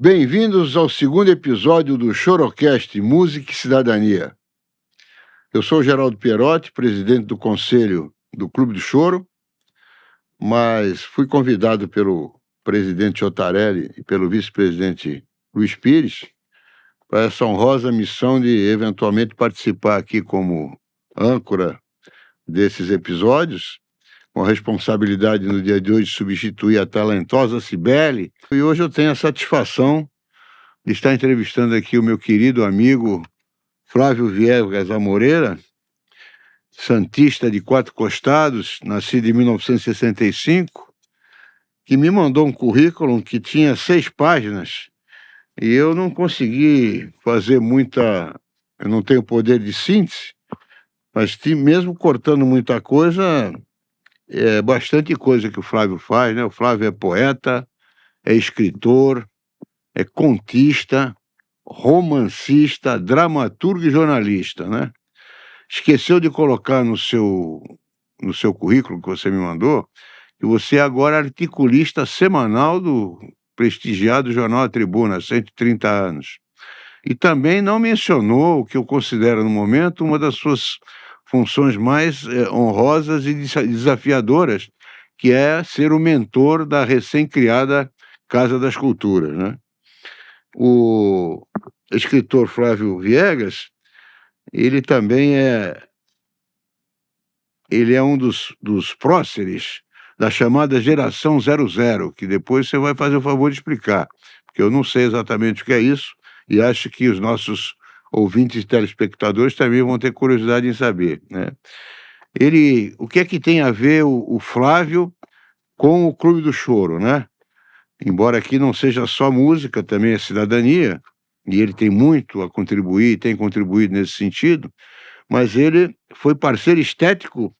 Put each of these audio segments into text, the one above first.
Bem-vindos ao segundo episódio do Chorocast Música e Cidadania. Eu sou o Geraldo Pierotti, presidente do Conselho do Clube do Choro, mas fui convidado pelo presidente Otarelli e pelo vice-presidente Luiz Pires para essa honrosa missão de eventualmente participar aqui como âncora desses episódios, com a responsabilidade no dia de hoje de substituir a talentosa Cibele. E hoje eu tenho a satisfação de estar entrevistando aqui o meu querido amigo Flávio Viegas Amoreira, santista de Quatro Costados, nascido em 1965, que me mandou um currículo que tinha 6 páginas e eu não consegui fazer muita... Eu não tenho poder de síntese, mas mesmo cortando muita coisa... É bastante coisa que o Flávio faz, né? O Flávio é poeta, é escritor, é contista, romancista, dramaturgo e jornalista, né? Esqueceu de colocar no seu currículo que você me mandou, que você é agora articulista semanal do prestigiado jornal A Tribuna, há 130 anos. E também não mencionou o que eu considero no momento uma das suas funções mais honrosas e desafiadoras, que é ser o mentor da recém-criada Casa das Culturas, né? O escritor Flávio Viegas, ele também é um dos próceres da chamada geração 00, que depois você vai fazer o favor de explicar, porque eu não sei exatamente o que é isso, e acho que os nossos ouvintes e telespectadores também vão ter curiosidade em saber, né? O que é que tem a ver o Flávio com o Clube do Choro, né? Embora aqui não seja só música, também é cidadania, e ele tem muito a contribuir, tem contribuído nesse sentido, mas ele foi parceiro estético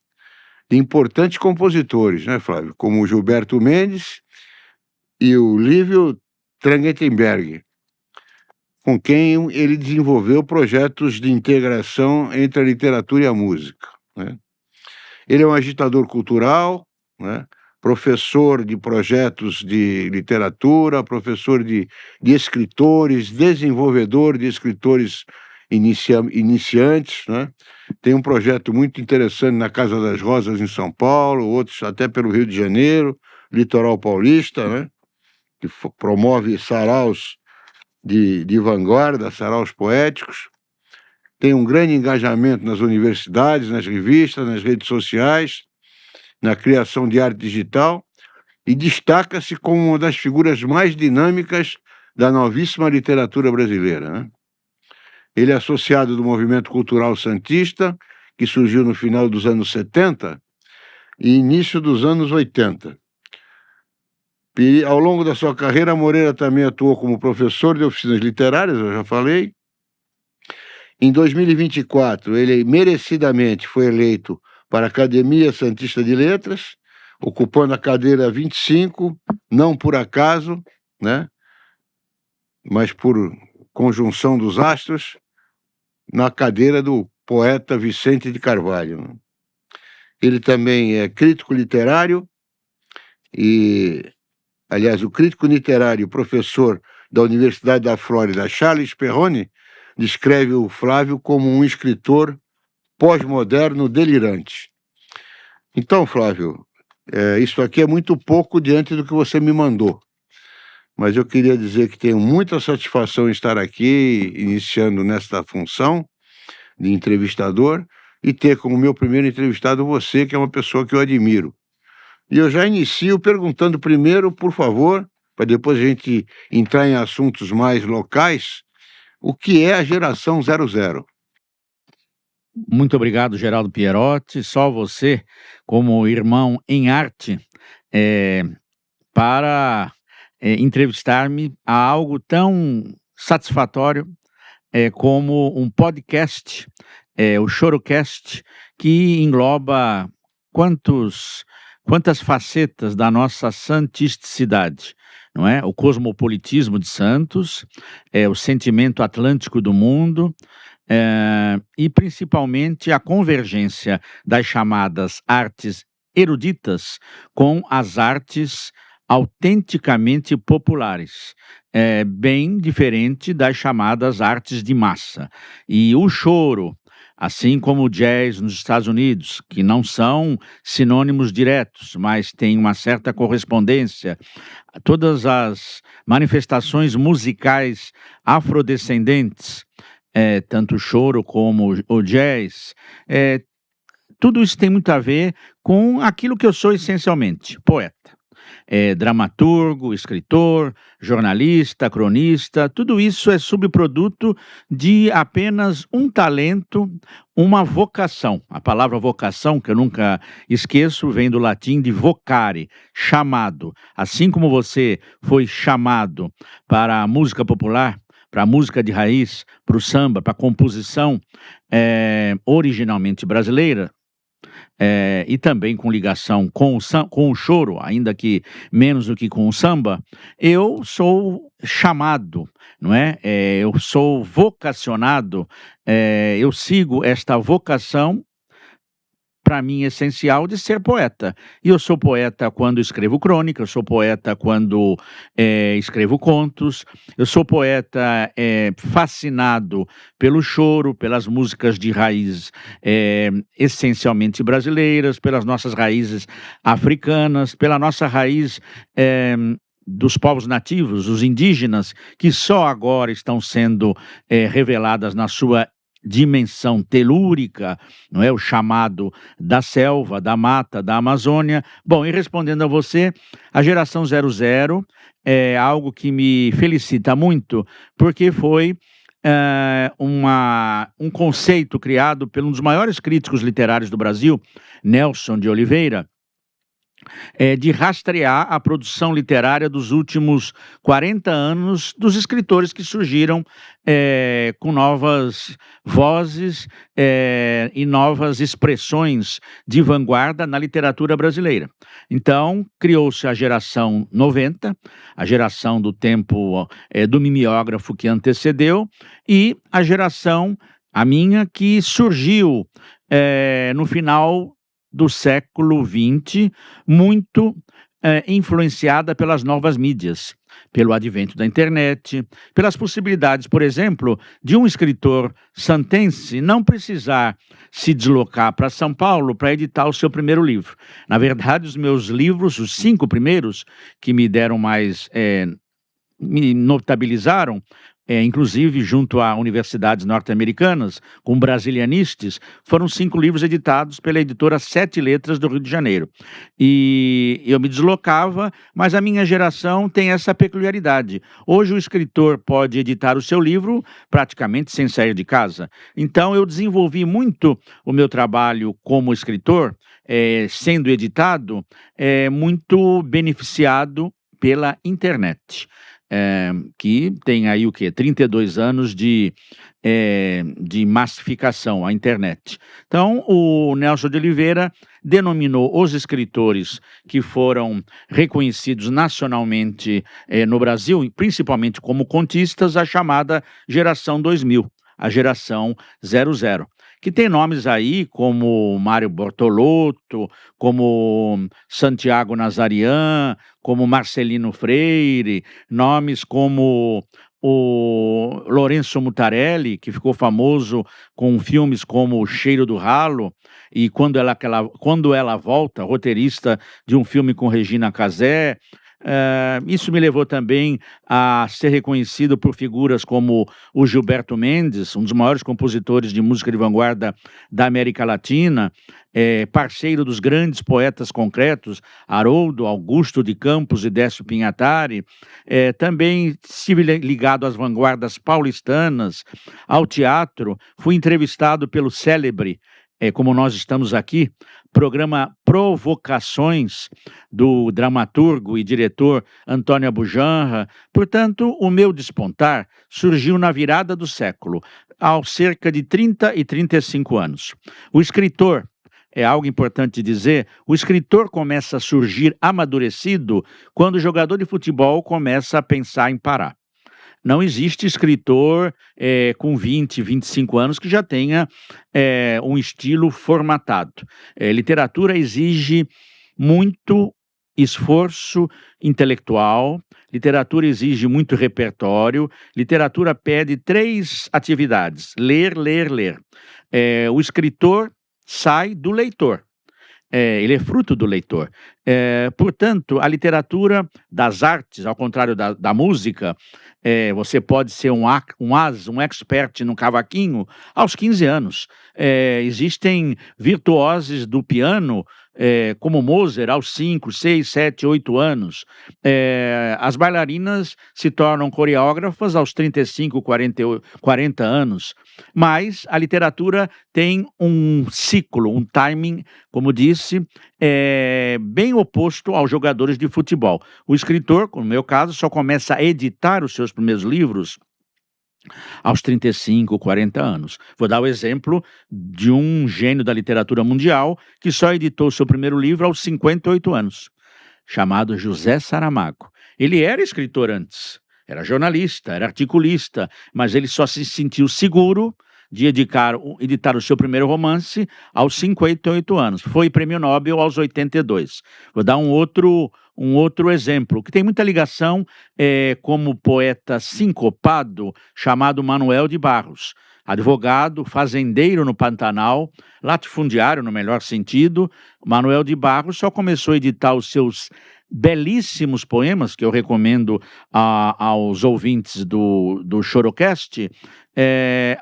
de importantes compositores, né, Flávio? Como o Gilberto Mendes e o Lívio Trangenberg, com quem ele desenvolveu projetos de integração entre a literatura e a música, né? Ele é um agitador cultural, né? Professor de projetos de literatura, professor de escritores, desenvolvedor de escritores iniciantes, né? Tem um projeto muito interessante na Casa das Rosas, em São Paulo, outros até pelo Rio de Janeiro, Litoral Paulista, né? Que promove saraus de vanguarda, saraus poéticos. Tem um grande engajamento nas universidades, nas revistas, nas redes sociais, na criação de arte digital, e destaca-se como uma das figuras mais dinâmicas da novíssima literatura brasileira, né? Ele é associado do movimento cultural santista, que surgiu no final dos anos 70 e início dos anos 80. E, ao longo da sua carreira, Moreira também atuou como professor de oficinas literárias, eu já falei. Em 2024, ele merecidamente foi eleito para a Academia Santista de Letras, ocupando a cadeira 25, não por acaso, né? Mas por conjunção dos astros, na cadeira do poeta Vicente de Carvalho. Ele também é crítico literário e, aliás, o crítico literário e professor da Universidade da Flórida, Charles Perrone, descreve o Flávio como um escritor pós-moderno delirante. Então, Flávio, isso aqui é muito pouco diante do que você me mandou, mas eu queria dizer que tenho muita satisfação em estar aqui, iniciando nesta função de entrevistador, e ter como meu primeiro entrevistado você, que é uma pessoa que eu admiro. E eu já inicio perguntando primeiro, por favor, para depois a gente entrar em assuntos mais locais, o que é a geração 00? Muito obrigado, Geraldo Pierotti. Só você, como irmão em arte, para entrevistar-me a algo tão satisfatório como um podcast, o Chorocast, que engloba quantas facetas da nossa santisticidade, não é? O cosmopolitismo de Santos, o sentimento atlântico do mundo, e principalmente a convergência das chamadas artes eruditas com as artes autenticamente populares, bem diferente das chamadas artes de massa. E o choro, assim como o jazz nos Estados Unidos, que não são sinônimos diretos, mas têm uma certa correspondência, todas as manifestações musicais afrodescendentes, tanto o choro como o jazz, tudo isso tem muito a ver com aquilo que eu sou essencialmente, poeta. Dramaturgo, escritor, jornalista, cronista, tudo isso é subproduto de apenas um talento, uma vocação. A palavra vocação, que eu nunca esqueço, vem do latim de vocare, chamado. Assim como você foi chamado para a música popular, para a música de raiz, para o samba, para a composição originalmente brasileira, e também com ligação com o choro, ainda que menos do que com o samba, eu sou chamado, não é? Eu sou vocacionado, eu sigo esta vocação, para mim, essencial, de ser poeta. E eu sou poeta quando escrevo crônica, eu sou poeta quando escrevo contos, eu sou poeta fascinado pelo choro, pelas músicas de raiz essencialmente brasileiras, pelas nossas raízes africanas, pela nossa raiz dos povos nativos, os indígenas, que só agora estão sendo reveladas na sua dimensão telúrica, não é? O chamado da selva, da mata, da Amazônia. Bom, e respondendo a você, a geração 00 é algo que me felicita muito, porque foi um conceito criado por um dos maiores críticos literários do Brasil, Nelson de Oliveira, de rastrear a produção literária dos últimos 40 anos dos escritores que surgiram com novas vozes e novas expressões de vanguarda na literatura brasileira. Então, criou-se a geração 90, a geração do tempo do mimeógrafo que antecedeu, e a geração, a minha, que surgiu no final do século XX, muito influenciada pelas novas mídias, pelo advento da internet, pelas possibilidades, por exemplo, de um escritor santense não precisar se deslocar para São Paulo para editar o seu primeiro livro. Na verdade, os meus livros, os 5 primeiros, que me deram mais, me notabilizaram, inclusive junto a universidades norte-americanas, com brasilianistas, foram 5 livros editados pela editora Sete Letras do Rio de Janeiro. E eu me deslocava, mas a minha geração tem essa peculiaridade. Hoje o escritor pode editar o seu livro praticamente sem sair de casa. Então eu desenvolvi muito o meu trabalho como escritor, sendo editado, muito beneficiado pela internet. Que tem aí o quê? 32 anos de massificação, a internet. Então, o Nelson de Oliveira denominou os escritores que foram reconhecidos nacionalmente no Brasil, principalmente como contistas, a chamada geração 2000, a geração 00. Que tem nomes aí como Mário Bortolotto, como Santiago Nazarian, como Marcelino Freire, nomes como o Lourenço Mutarelli, que ficou famoso com filmes como O Cheiro do Ralo e Quando Ela Volta, roteirista de um filme com Regina Casé. Isso me levou também a ser reconhecido por figuras como o Gilberto Mendes, um dos maiores compositores de música de vanguarda da América Latina, parceiro dos grandes poetas concretos, Haroldo, Augusto de Campos e Décio Pinhatari. Também estive ligado às vanguardas paulistanas, ao teatro, fui entrevistado pelo célebre, como nós estamos aqui, programa Provocações, do dramaturgo e diretor Antônio Abujanra. Portanto, o meu despontar surgiu na virada do século, aos cerca de 30 e 35 anos. O escritor, é algo importante dizer, o escritor começa a surgir amadurecido quando o jogador de futebol começa a pensar em parar. Não existe escritor com 20, 25 anos que já tenha um estilo formatado. Literatura exige muito esforço intelectual, literatura exige muito repertório, literatura pede 3 atividades: ler, ler, ler. O escritor sai do leitor. Ele é fruto do leitor. Portanto, a literatura das artes, ao contrário da música, você pode ser um expert no cavaquinho aos 15 anos. Existem virtuosos do piano, como Mozart, aos 5, 6, 7, 8 anos. As bailarinas se tornam coreógrafas aos 35, 40 anos. Mas a literatura tem um ciclo, um timing, como disse, bem oposto aos jogadores de futebol. O escritor, no meu caso, só começa a editar os seus primeiros livros aos 35, 40 anos. Vou dar o exemplo de um gênio da literatura mundial que só editou seu primeiro livro aos 58 anos, chamado José Saramago. Ele era escritor antes, era jornalista, era articulista, mas ele só se sentiu seguro de editar o seu primeiro romance aos 58 anos. Foi prêmio Nobel aos 82. Vou dar um outro exemplo, que tem muita ligação como poeta sincopado, chamado Manuel de Barros. Advogado, fazendeiro no Pantanal, latifundiário no melhor sentido. Manuel de Barros só começou a editar os seus belíssimos poemas, que eu recomendo aos ouvintes do Chorocast,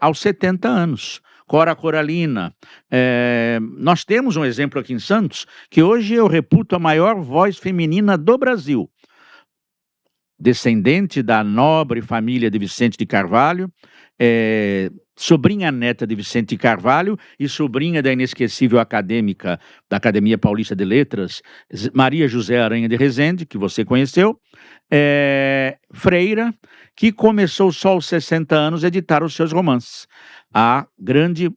aos 70 anos. Cora Coralina. Nós temos um exemplo aqui em Santos, que hoje eu reputo a maior voz feminina do Brasil. Descendente da nobre família de Vicente de Carvalho, sobrinha neta de Vicente de Carvalho e sobrinha da inesquecível acadêmica da Academia Paulista de Letras, Maria José Aranha de Rezende, que você conheceu, freira, que começou só aos 60 anos a editar os seus romances. A grande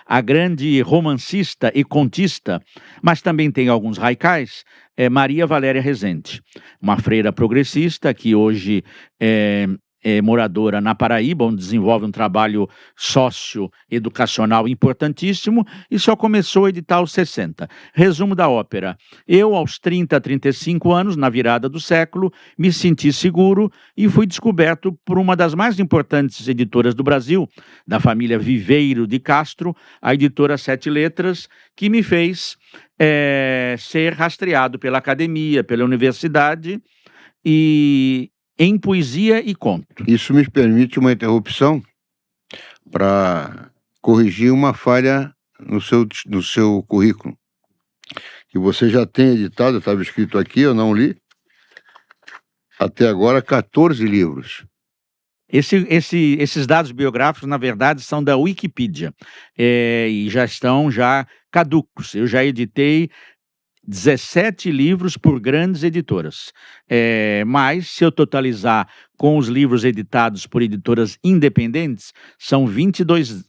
a grande romancista e contista, mas também tem alguns haikais, Maria Valéria Rezende, uma freira progressista que hoje é moradora na Paraíba, onde desenvolve um trabalho socioeducacional importantíssimo e só começou a editar aos 60. Resumo da ópera: eu, aos 30, 35 anos, na virada do século, me senti seguro e fui descoberto por uma das mais importantes editoras do Brasil, da família Viveiro de Castro, a editora Sete Letras, que me fez ser rastreado pela academia, pela universidade e em poesia e conto. Isso me permite uma interrupção para corrigir uma falha no seu currículo, que você já tem editado, estava escrito aqui, eu não li, até agora 14 livros. Esses dados biográficos, na verdade, são da Wikipedia, e já estão caducos. Eu já editei 17 livros por grandes editoras, mas se eu totalizar com os livros editados por editoras independentes, são 22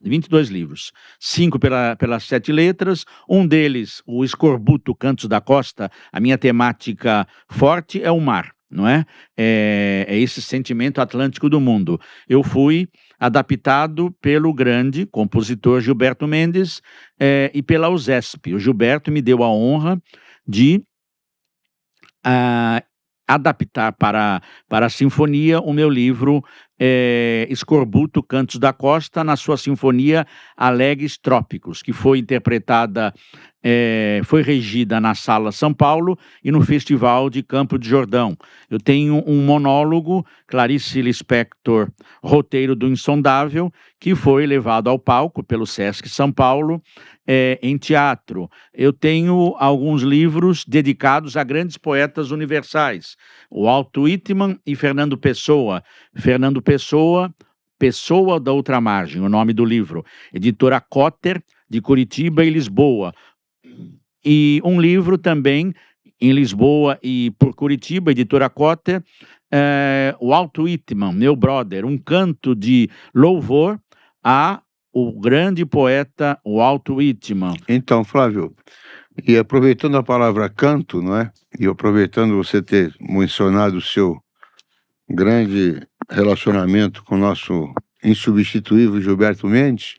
livros, 5 pelas Sete Letras, um deles, o Escorbuto Cantos da Costa. A minha temática forte é o mar, não é? É esse sentimento atlântico do mundo. Eu fui adaptado pelo grande compositor Gilberto Mendes e pela USESP. O Gilberto me deu a honra de adaptar para a sinfonia o meu livro Escorbuto Cantos da Costa, na sua sinfonia Alegres Trópicos, que foi interpretada, foi regida na Sala São Paulo e no Festival de Campo de Jordão. Eu tenho um monólogo, Clarice Lispector, Roteiro do Insondável, que foi levado ao palco pelo Sesc São Paulo, em teatro. Eu tenho alguns livros dedicados a grandes poetas universais, o Walt Whitman e Fernando Pessoa. Fernando Pessoa, Pessoa da Outra Margem, o nome do livro. Editora Cotter, de Curitiba e Lisboa. E um livro também em Lisboa e por Curitiba, editora Cotter, Walt Whitman, meu brother, um canto de louvor o grande poeta Walt Whitman. Então, Flávio, e aproveitando a palavra canto, não é? E aproveitando você ter mencionado o seu grande relacionamento com o nosso insubstituível Gilberto Mendes,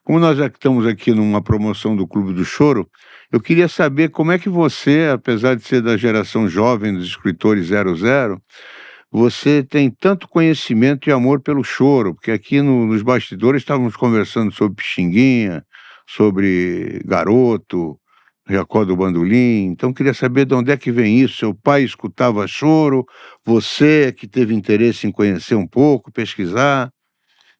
como nós já estamos aqui numa promoção do Clube do Choro, eu queria saber como é que você, apesar de ser da geração jovem dos escritores 00, você tem tanto conhecimento e amor pelo choro, porque aqui nos bastidores estávamos conversando sobre Pixinguinha, sobre Garoto, Jacó do Bandolim, então queria saber de onde é que vem isso. Seu pai escutava choro, você que teve interesse em conhecer um pouco, pesquisar,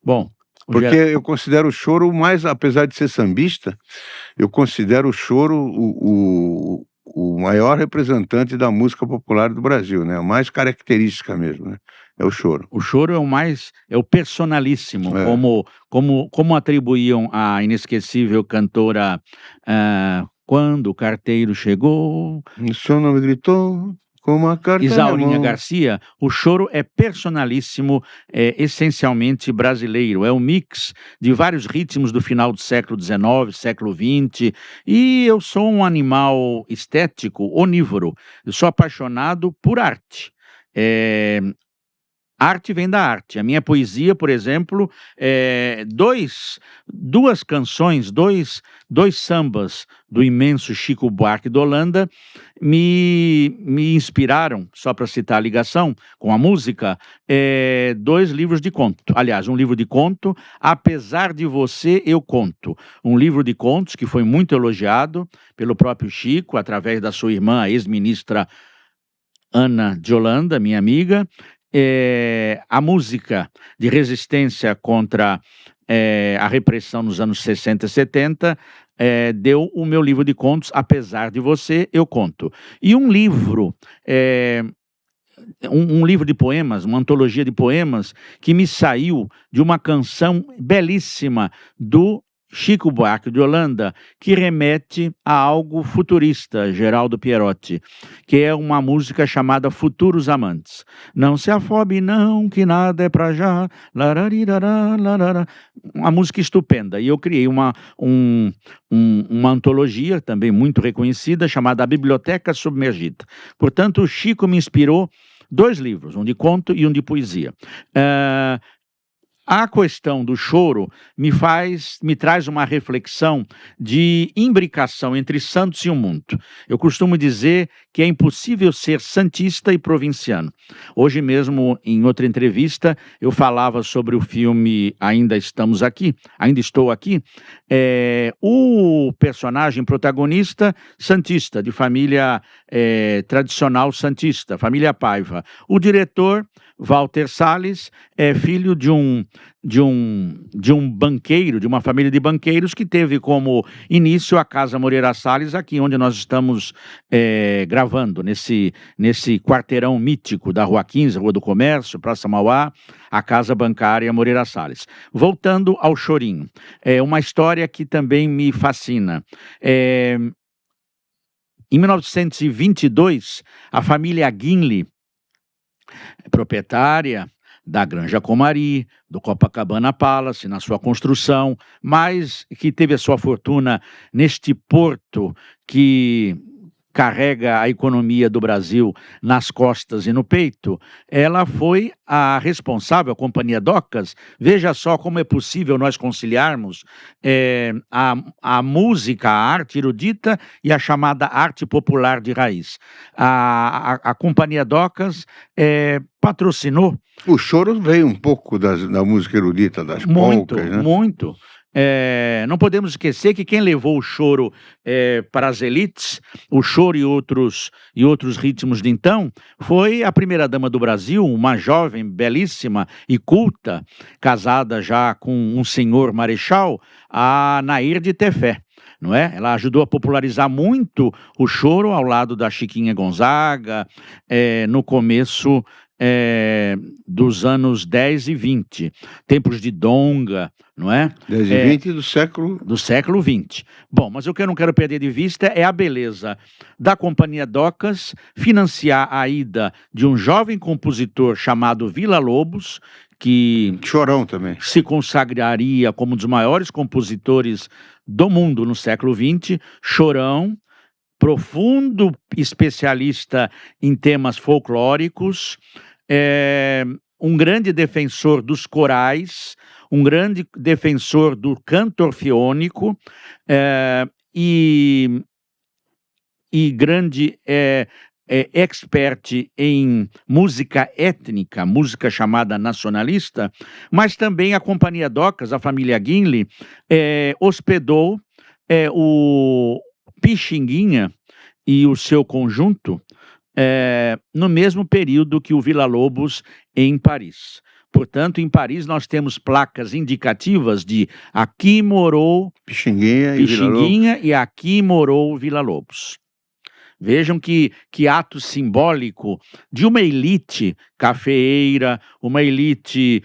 Bom, porque eu considero o choro mais, apesar de ser sambista, eu considero o choro o maior representante da música popular do Brasil, né? A mais característica mesmo, né? É o choro. o choro é o personalíssimo, É. como atribuíam à inesquecível cantora, Quando o Carteiro Chegou, O seu nome gritou como a carta na Isaurinha mão. Garcia. O choro é personalíssimo, é essencialmente brasileiro, é um mix de vários ritmos do final do século XIX, século XX, e eu sou um animal estético onívoro, eu sou apaixonado por arte. Arte vem da arte. A minha poesia, por exemplo, duas canções, dois sambas do imenso Chico Buarque de Holanda me inspiraram, só para citar a ligação com a música, dois livros de conto. Aliás, um livro de conto, Apesar de Você, Eu Conto. Um livro de contos que foi muito elogiado pelo próprio Chico, através da sua irmã, a ex-ministra Ana de Holanda, minha amiga. A música de resistência contra a repressão nos anos 60 e 70 deu o meu livro de contos, Apesar de Você, Eu Conto. E um livro, um livro de poemas, uma antologia de poemas, que me saiu de uma canção belíssima do Chico Buarque de Holanda, que remete a algo futurista, Geraldo Pierotti, que é uma música chamada Futuros Amantes. Não se afobe não, que nada é pra já, lararirará, larará. Uma música estupenda. E eu criei uma antologia também muito reconhecida, chamada A Biblioteca Submergida. Portanto, o Chico me inspirou dois livros, um de conto e um de poesia. A questão do choro me traz uma reflexão de imbricação entre Santos e o mundo. Eu costumo dizer que é impossível ser santista e provinciano. Hoje mesmo, em outra entrevista, eu falava sobre o filme Ainda Estou Aqui. O personagem protagonista, santista, de família tradicional santista, família Paiva. O diretor, Walter Salles, é filho de um banqueiro, de uma família de banqueiros que teve como início a Casa Moreira Salles, aqui onde nós estamos gravando, nesse quarteirão mítico da Rua 15, Rua do Comércio, Praça Mauá, a Casa Bancária Moreira Salles. Voltando ao chorinho, é uma história que também me fascina. Em 1922, a família Guinle, proprietária da Granja Comari, do Copacabana Palace, na sua construção, mas que teve a sua fortuna neste porto que carrega a economia do Brasil nas costas e no peito. Ela foi a responsável, a Companhia Docas. Veja só como é possível nós conciliarmos a música, a arte erudita e a chamada arte popular de raiz. A Companhia Docas patrocinou. O choro veio um pouco da música erudita, das polcas, né? Muito. Não podemos esquecer que quem levou o choro para as elites, o choro e outros ritmos de então, foi a primeira-dama do Brasil, uma jovem belíssima e culta, casada já com um senhor marechal, a Nair de Tefé. Não é? Ela ajudou a popularizar muito o choro ao lado da Chiquinha Gonzaga, no começo dos anos 10 e 20, tempos de Donga, não é? 10 e 20 do século XX. Bom, mas o que eu não quero perder de vista é a beleza da Companhia Docas financiar a ida de um jovem compositor chamado Villa-Lobos, que Chorão também se consagraria como um dos maiores compositores do mundo no século XX, Chorão, profundo especialista em temas folclóricos, um grande defensor dos corais, um grande defensor do canto orfeônico, e grande expert em música étnica, música chamada nacionalista, mas também a Companhia Docas, a família Guinle, hospedou o Pixinguinha e o seu conjunto no mesmo período que o Villa-Lobos em Paris. Portanto, em Paris nós temos placas indicativas de aqui morou Pixinguinha e aqui morou Villa-Lobos. Vejam que ato simbólico de uma elite cafeeira, uma elite,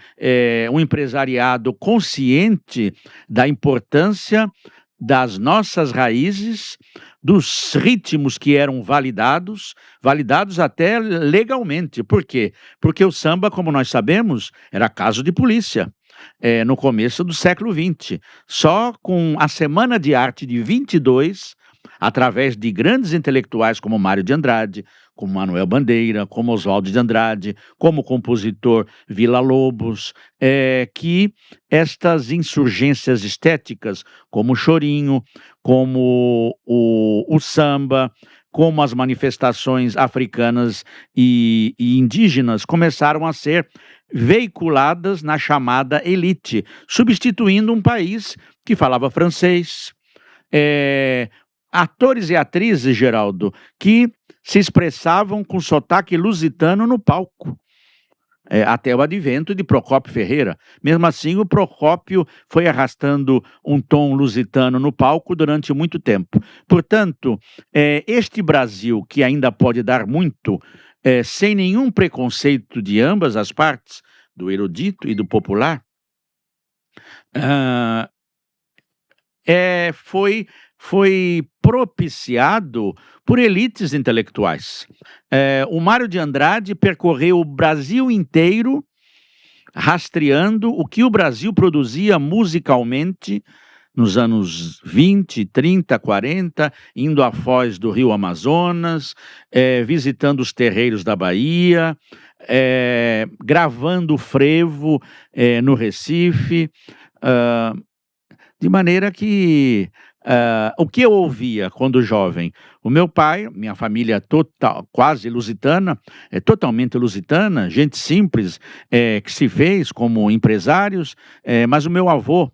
um empresariado consciente da importância das nossas raízes, dos ritmos que eram validados até legalmente. Por quê? Porque o samba, como nós sabemos, era caso de polícia. No começo do século XX. Só com a Semana de Arte de 22, através de grandes intelectuais como Mário de Andrade, como Manuel Bandeira, como Oswaldo de Andrade, como o compositor Villa-Lobos, que estas insurgências estéticas, como o chorinho, como o samba, como as manifestações africanas e indígenas começaram a ser veiculadas na chamada elite, substituindo um país que falava francês, atores e atrizes, Geraldo, que se expressavam com sotaque lusitano no palco, até o advento de Procópio Ferreira. Mesmo assim, o Procópio foi arrastando um tom lusitano no palco durante muito tempo. Portanto, este Brasil, que ainda pode dar muito, sem nenhum preconceito de ambas as partes, do erudito e do popular, foi propiciado por elites intelectuais. O Mário de Andrade percorreu o Brasil inteiro, rastreando o que o Brasil produzia musicalmente nos anos 20, 30, 40, indo à foz do Rio Amazonas, visitando os terreiros da Bahia, gravando frevo no Recife, de maneira que o que eu ouvia quando jovem? O meu pai, minha família quase lusitana, totalmente lusitana, gente simples, que se fez como empresários, mas o meu avô,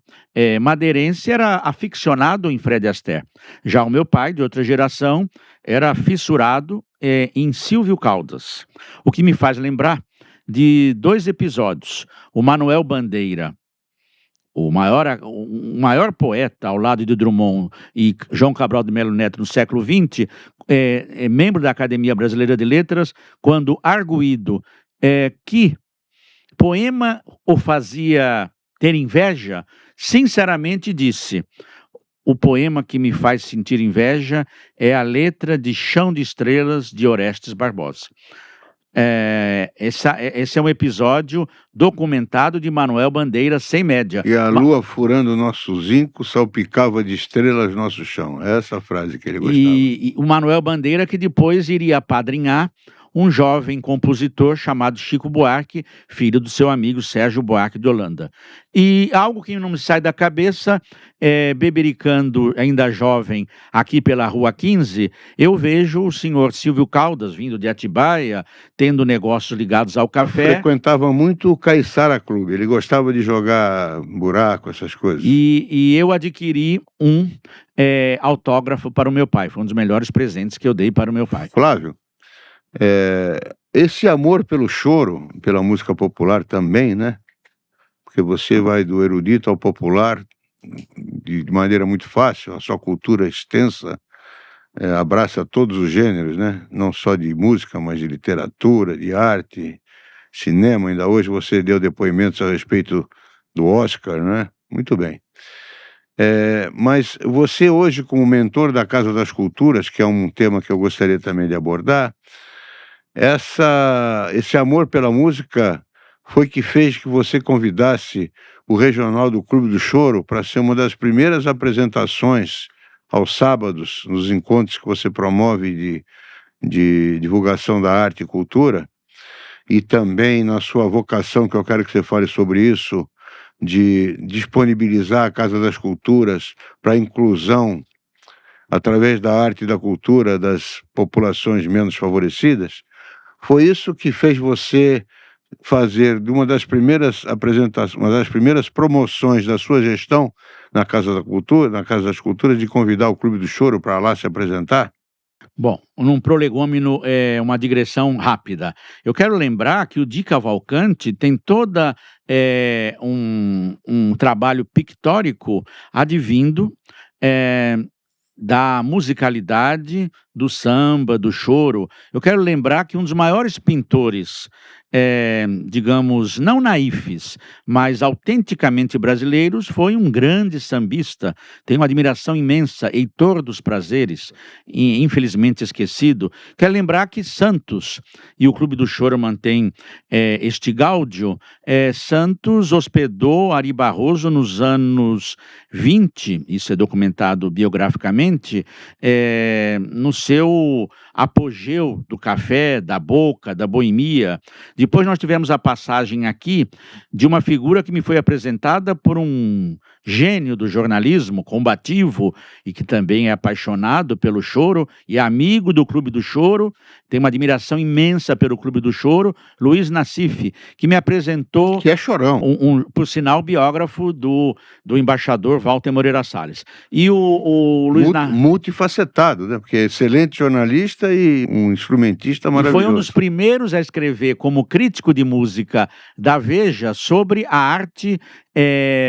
madeirense, era aficionado em Fred Astaire. Já o meu pai, de outra geração, era fissurado em Silvio Caldas. O que me faz lembrar de 2 episódios. O Manuel Bandeira, o maior poeta ao lado de Drummond e João Cabral de Melo Neto no século XX, membro da Academia Brasileira de Letras, quando arguido que poema o fazia ter inveja, sinceramente disse: o poema que me faz sentir inveja é a letra de Chão de Estrelas de Orestes Barbosa. Esse é um episódio documentado de Manuel Bandeira, sem média. E a lua furando o nosso zinco, salpicava de estrelas nosso chão. É essa a frase que ele gostava. E o Manuel Bandeira, que depois iria apadrinhar um jovem compositor chamado Chico Buarque, filho do seu amigo Sérgio Buarque de Holanda. E algo que não me sai da cabeça, bebericando ainda jovem aqui pela Rua 15, eu vejo o senhor Silvio Caldas, vindo de Atibaia, tendo negócios ligados ao café. Frequentava muito o Caiçara Clube, ele gostava de jogar buraco, essas coisas. E eu adquiri um autógrafo para o meu pai, foi um dos melhores presentes que eu dei para o meu pai. Flávio, esse amor pelo choro, pela música popular também, né? Porque você vai do erudito ao popular de maneira muito fácil, a sua cultura extensa abraça todos os gêneros, né? Não só de música, mas de literatura, de arte, cinema. Ainda hoje você deu depoimentos a respeito do Oscar, né? Muito bem. Mas você hoje, como mentor da Casa das Culturas, que é um tema que eu gostaria também de abordar, esse amor pela música foi que fez que você convidasse o regional do Clube do Choro para ser uma das primeiras apresentações aos sábados, nos encontros que você promove de divulgação da arte e cultura. e também na sua vocação, que eu quero que você fale sobre isso, de disponibilizar a Casa das Culturas para a inclusão, através da arte e da cultura, das populações menos favorecidas, foi isso que fez você fazer de uma das primeiras apresentações, uma das primeiras promoções da sua gestão na Casa da Cultura, na Casa das Culturas, de convidar o Clube do Choro para lá se apresentar? Bom, num prolegômeno, uma digressão rápida. Eu quero lembrar que o Di Cavalcanti tem toda um trabalho pictórico advindo da musicalidade, do samba, do choro. Eu quero lembrar que um dos maiores pintores, digamos, não naifes, mas autenticamente brasileiros, foi um grande sambista. Tenho uma admiração imensa, Heitor dos Prazeres, infelizmente esquecido. Quero lembrar que Santos, e o Clube do Choro mantém este gáudio, Santos hospedou Ari Barroso nos anos 20, isso é documentado biograficamente, no seu apogeu do café, da boca, da boemia. Depois nós tivemos a passagem aqui de uma figura que me foi apresentada por um gênio do jornalismo, combativo, e que também é apaixonado pelo choro, e amigo do Clube do Choro, tem uma admiração imensa pelo Clube do Choro, Luiz Nassif, que me apresentou... Que é chorão. Por sinal, biógrafo do embaixador Walter Moreira Salles. E o Luiz... Multifacetado, né? Porque é excelente jornalista e um instrumentista maravilhoso. E foi um dos primeiros a escrever como crítico de música da Veja sobre a arte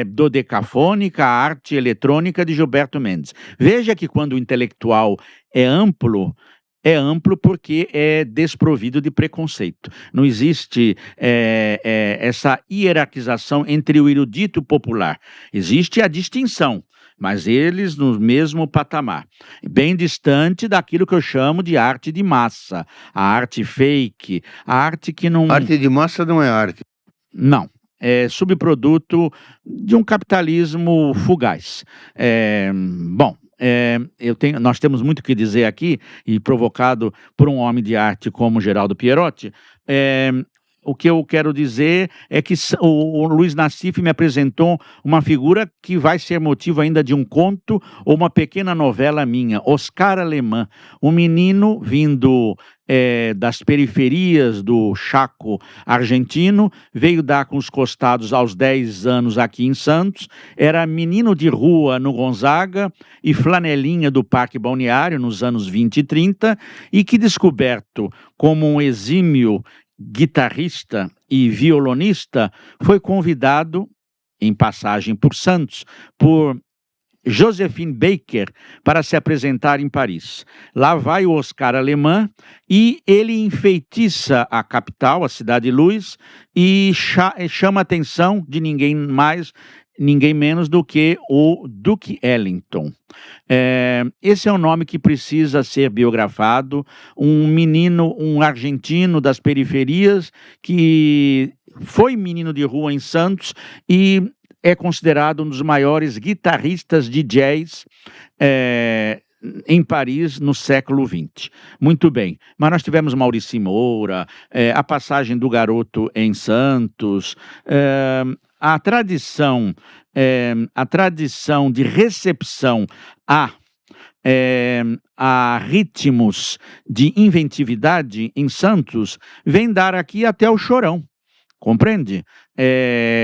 dodecafônica, a arte eletrônica de Gilberto Mendes. Veja que quando o intelectual é amplo porque é desprovido de preconceito. Não existe essa hierarquização entre o erudito e o popular. Existe a distinção, mas eles no mesmo patamar, bem distante daquilo que eu chamo de arte de massa, a arte fake, a arte que não... Arte de massa não é arte. Não. É subproduto de um capitalismo fugaz. Bom, nós temos muito o que dizer aqui, e provocado por um homem de arte como Geraldo Pierotti. O que eu quero dizer é que o Luiz Nassif me apresentou uma figura que vai ser motivo ainda de um conto ou uma pequena novela minha, Oscar Alemã, um menino vindo das periferias do Chaco argentino, veio dar com os costados aos 10 anos aqui em Santos, era menino de rua no Gonzaga e flanelinha do Parque Balneário nos anos 20 e 30, e que, descoberto como um exímio guitarrista e violonista, foi convidado, em passagem por Santos, por Josephine Baker, para se apresentar em Paris. Lá vai o Oscar Alemã e ele enfeitiça a capital, a Cidade Luz, e chama a atenção de ninguém mais, ninguém menos do que o Duke Ellington. Esse é um nome que precisa ser biografado, um menino, um argentino das periferias, que foi menino de rua em Santos e é considerado um dos maiores guitarristas de jazz em Paris no século XX. Muito bem, mas nós tivemos Maurici Moura, a passagem do garoto em Santos, a tradição de recepção a ritmos de inventividade em Santos vem dar aqui até o Chorão. Compreende?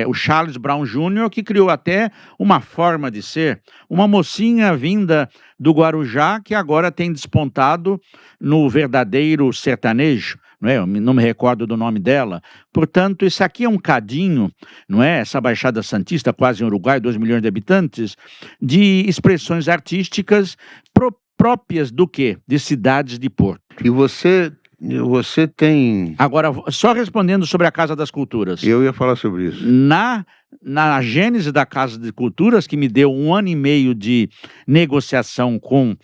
O Charles Brown Jr., que criou até uma forma de ser, uma mocinha vinda do Guarujá, que agora tem despontado no verdadeiro sertanejo, não é? Eu não me recordo do nome dela. Portanto, isso aqui é um cadinho, não é? Essa Baixada Santista, quase em Uruguai, 2 milhões de habitantes, de expressões artísticas próprias do quê? De cidades de porto. E você tem... Agora, só respondendo sobre a Casa das Culturas. Eu ia falar sobre isso. Na gênese da Casa de Culturas, que me deu 1 ano e meio de negociação com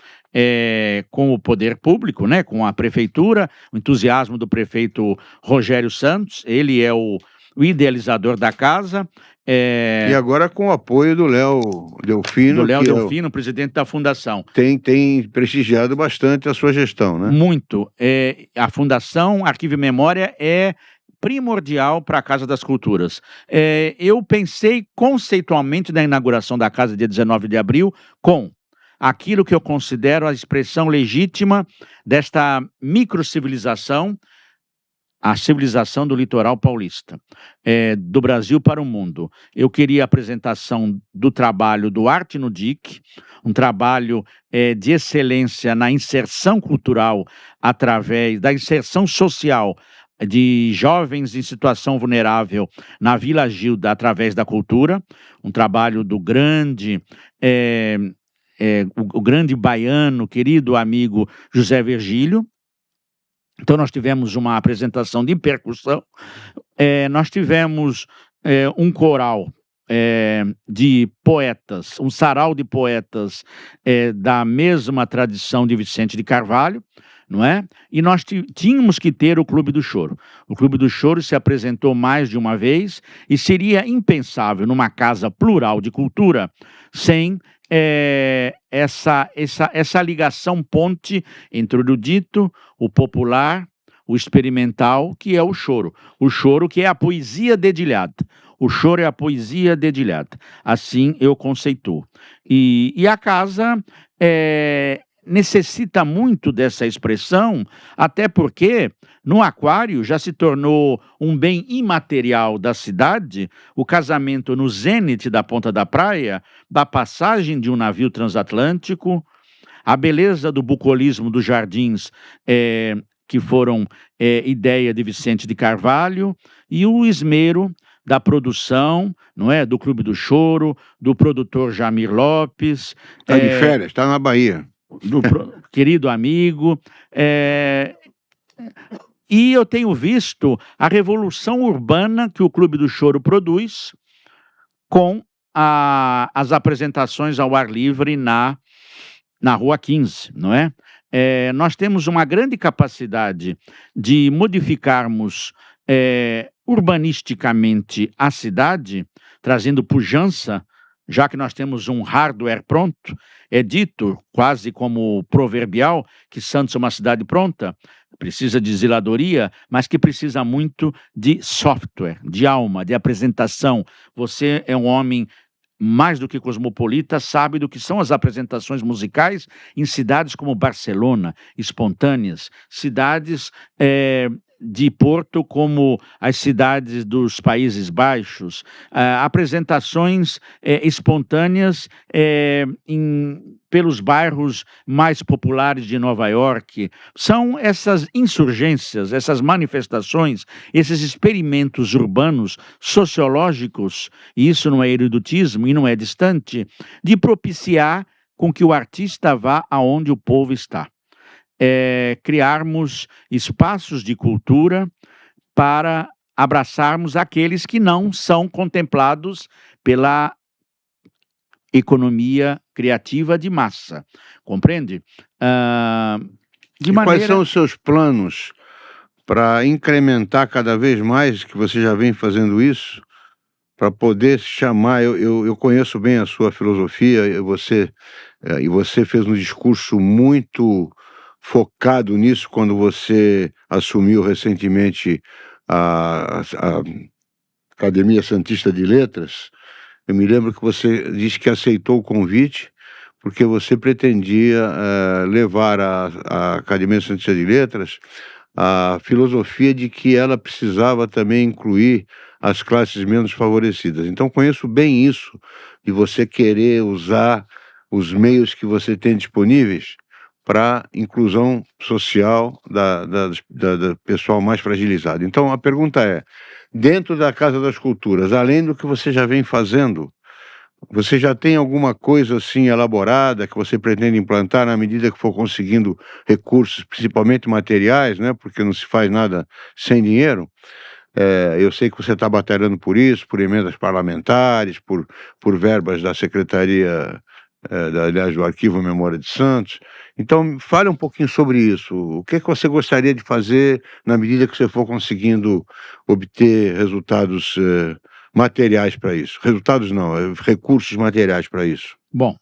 o poder público, né, com a prefeitura, o entusiasmo do prefeito Rogério Santos, ele é o idealizador da casa. E agora com o apoio do Léo Delfino. Do Léo Delfino, presidente da fundação. Tem prestigiado bastante a sua gestão, né? Muito. A Fundação Arquivo e Memória é primordial para a Casa das Culturas. Eu pensei conceitualmente na inauguração da casa dia 19 de abril com aquilo que eu considero a expressão legítima desta microcivilização, a civilização do litoral paulista, do Brasil para o mundo. Eu queria a apresentação do trabalho do Arte no DIC, um trabalho de excelência na inserção cultural, através da inserção social de jovens em situação vulnerável na Vila Gilda, através da cultura, um trabalho do grande, o grande baiano, querido amigo José Virgílio. Então, nós tivemos uma apresentação de percussão, nós tivemos um coral de poetas, um sarau de poetas da mesma tradição de Vicente de Carvalho, não é? E nós tínhamos que ter o Clube do Choro. O Clube do Choro se apresentou mais de uma vez e seria impensável numa casa plural de cultura sem essa ligação ponte entre o erudito, o popular, o experimental, que é o choro. O choro que é a poesia dedilhada. O choro é a poesia dedilhada. Assim eu conceituo. E a casa necessita muito dessa expressão, até porque no aquário já se tornou um bem imaterial da cidade, o casamento no zênite da ponta da praia, da passagem de um navio transatlântico, a beleza do bucolismo dos jardins, que foram ideia de Vicente de Carvalho, e o esmero da produção, não é? Do Clube do Choro, do produtor Jamir Lopes. Está de férias, está na Bahia. Do querido amigo. E eu tenho visto a revolução urbana que o Clube do Choro produz com as apresentações ao ar livre na Rua 15, não é? Nós temos uma grande capacidade de modificarmos urbanisticamente a cidade, trazendo pujança, já que nós temos um hardware pronto. É dito, quase como proverbial, que Santos é uma cidade pronta, precisa de zeladoria, mas que precisa muito de software, de alma, de apresentação. Você é um homem mais do que cosmopolita, sabe do que são as apresentações musicais em cidades como Barcelona, espontâneas, cidades de Porto como as cidades dos Países Baixos, apresentações espontâneas pelos bairros mais populares de Nova York. São essas insurgências, essas manifestações, esses experimentos urbanos, sociológicos, e isso não é eruditismo e não é distante, de propiciar com que o artista vá aonde o povo está. Criarmos espaços de cultura para abraçarmos aqueles que não são contemplados pela economia criativa de massa, compreende? Quais são os seus planos para incrementar cada vez mais, que você já vem fazendo isso, para poder chamar? Eu conheço bem a sua filosofia, e você fez um discurso muito focado nisso quando você assumiu recentemente a Academia Santista de Letras. Eu me lembro que você disse que aceitou o convite porque você pretendia levar a Academia Santista de Letras a filosofia de que ela precisava também incluir as classes menos favorecidas. Então conheço bem isso, de você querer usar os meios que você tem disponíveis para inclusão social da pessoal mais fragilizado. Então a pergunta é, dentro da Casa das Culturas, além do que você já vem fazendo, você já tem alguma coisa assim elaborada que você pretende implantar na medida que for conseguindo recursos, principalmente materiais, né? Porque não se faz nada sem dinheiro. Eu sei que você está batalhando por isso, por emendas parlamentares, por verbas da Secretaria, aliás, do Arquivo Memória de Santos. Então, fale um pouquinho sobre isso. O que é que você gostaria de fazer na medida que você for conseguindo obter resultados materiais para isso? Resultados não, recursos materiais para isso. Bom,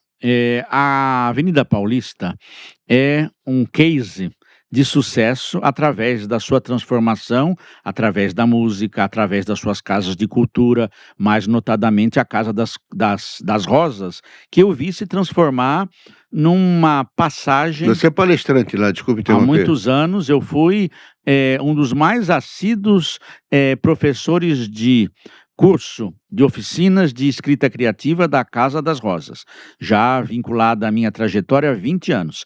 a Avenida Paulista é um case de sucesso através da sua transformação, através da música, através das suas casas de cultura, mais notadamente a Casa das Rosas, que eu vi se transformar numa passagem. Você é palestrante lá, desculpe Há interromper. muitos anos eu fui um dos mais assíduos professores de curso de oficinas de escrita criativa da Casa das Rosas, já vinculada à minha trajetória há 20 anos.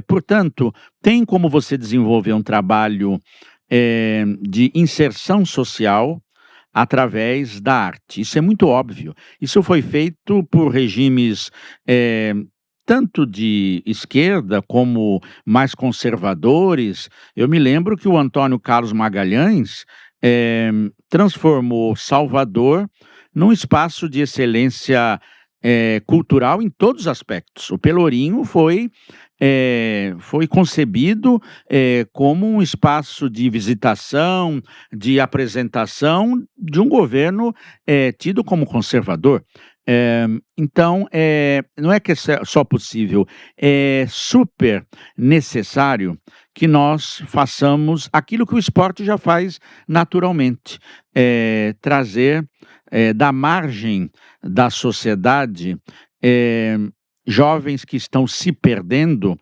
Portanto, tem como você desenvolver um trabalho de inserção social através da arte. Isso é muito óbvio. Isso foi feito por regimes tanto de esquerda como mais conservadores. Eu me lembro que o Antônio Carlos Magalhães transformou Salvador num espaço de excelência cultural em todos os aspectos. O Pelourinho foi concebido como um espaço de visitação, de apresentação de um governo tido como conservador. Então, não é que é só possível, é super necessário que nós façamos aquilo que o esporte já faz naturalmente, trazer da margem da sociedade jovens que estão se perdendo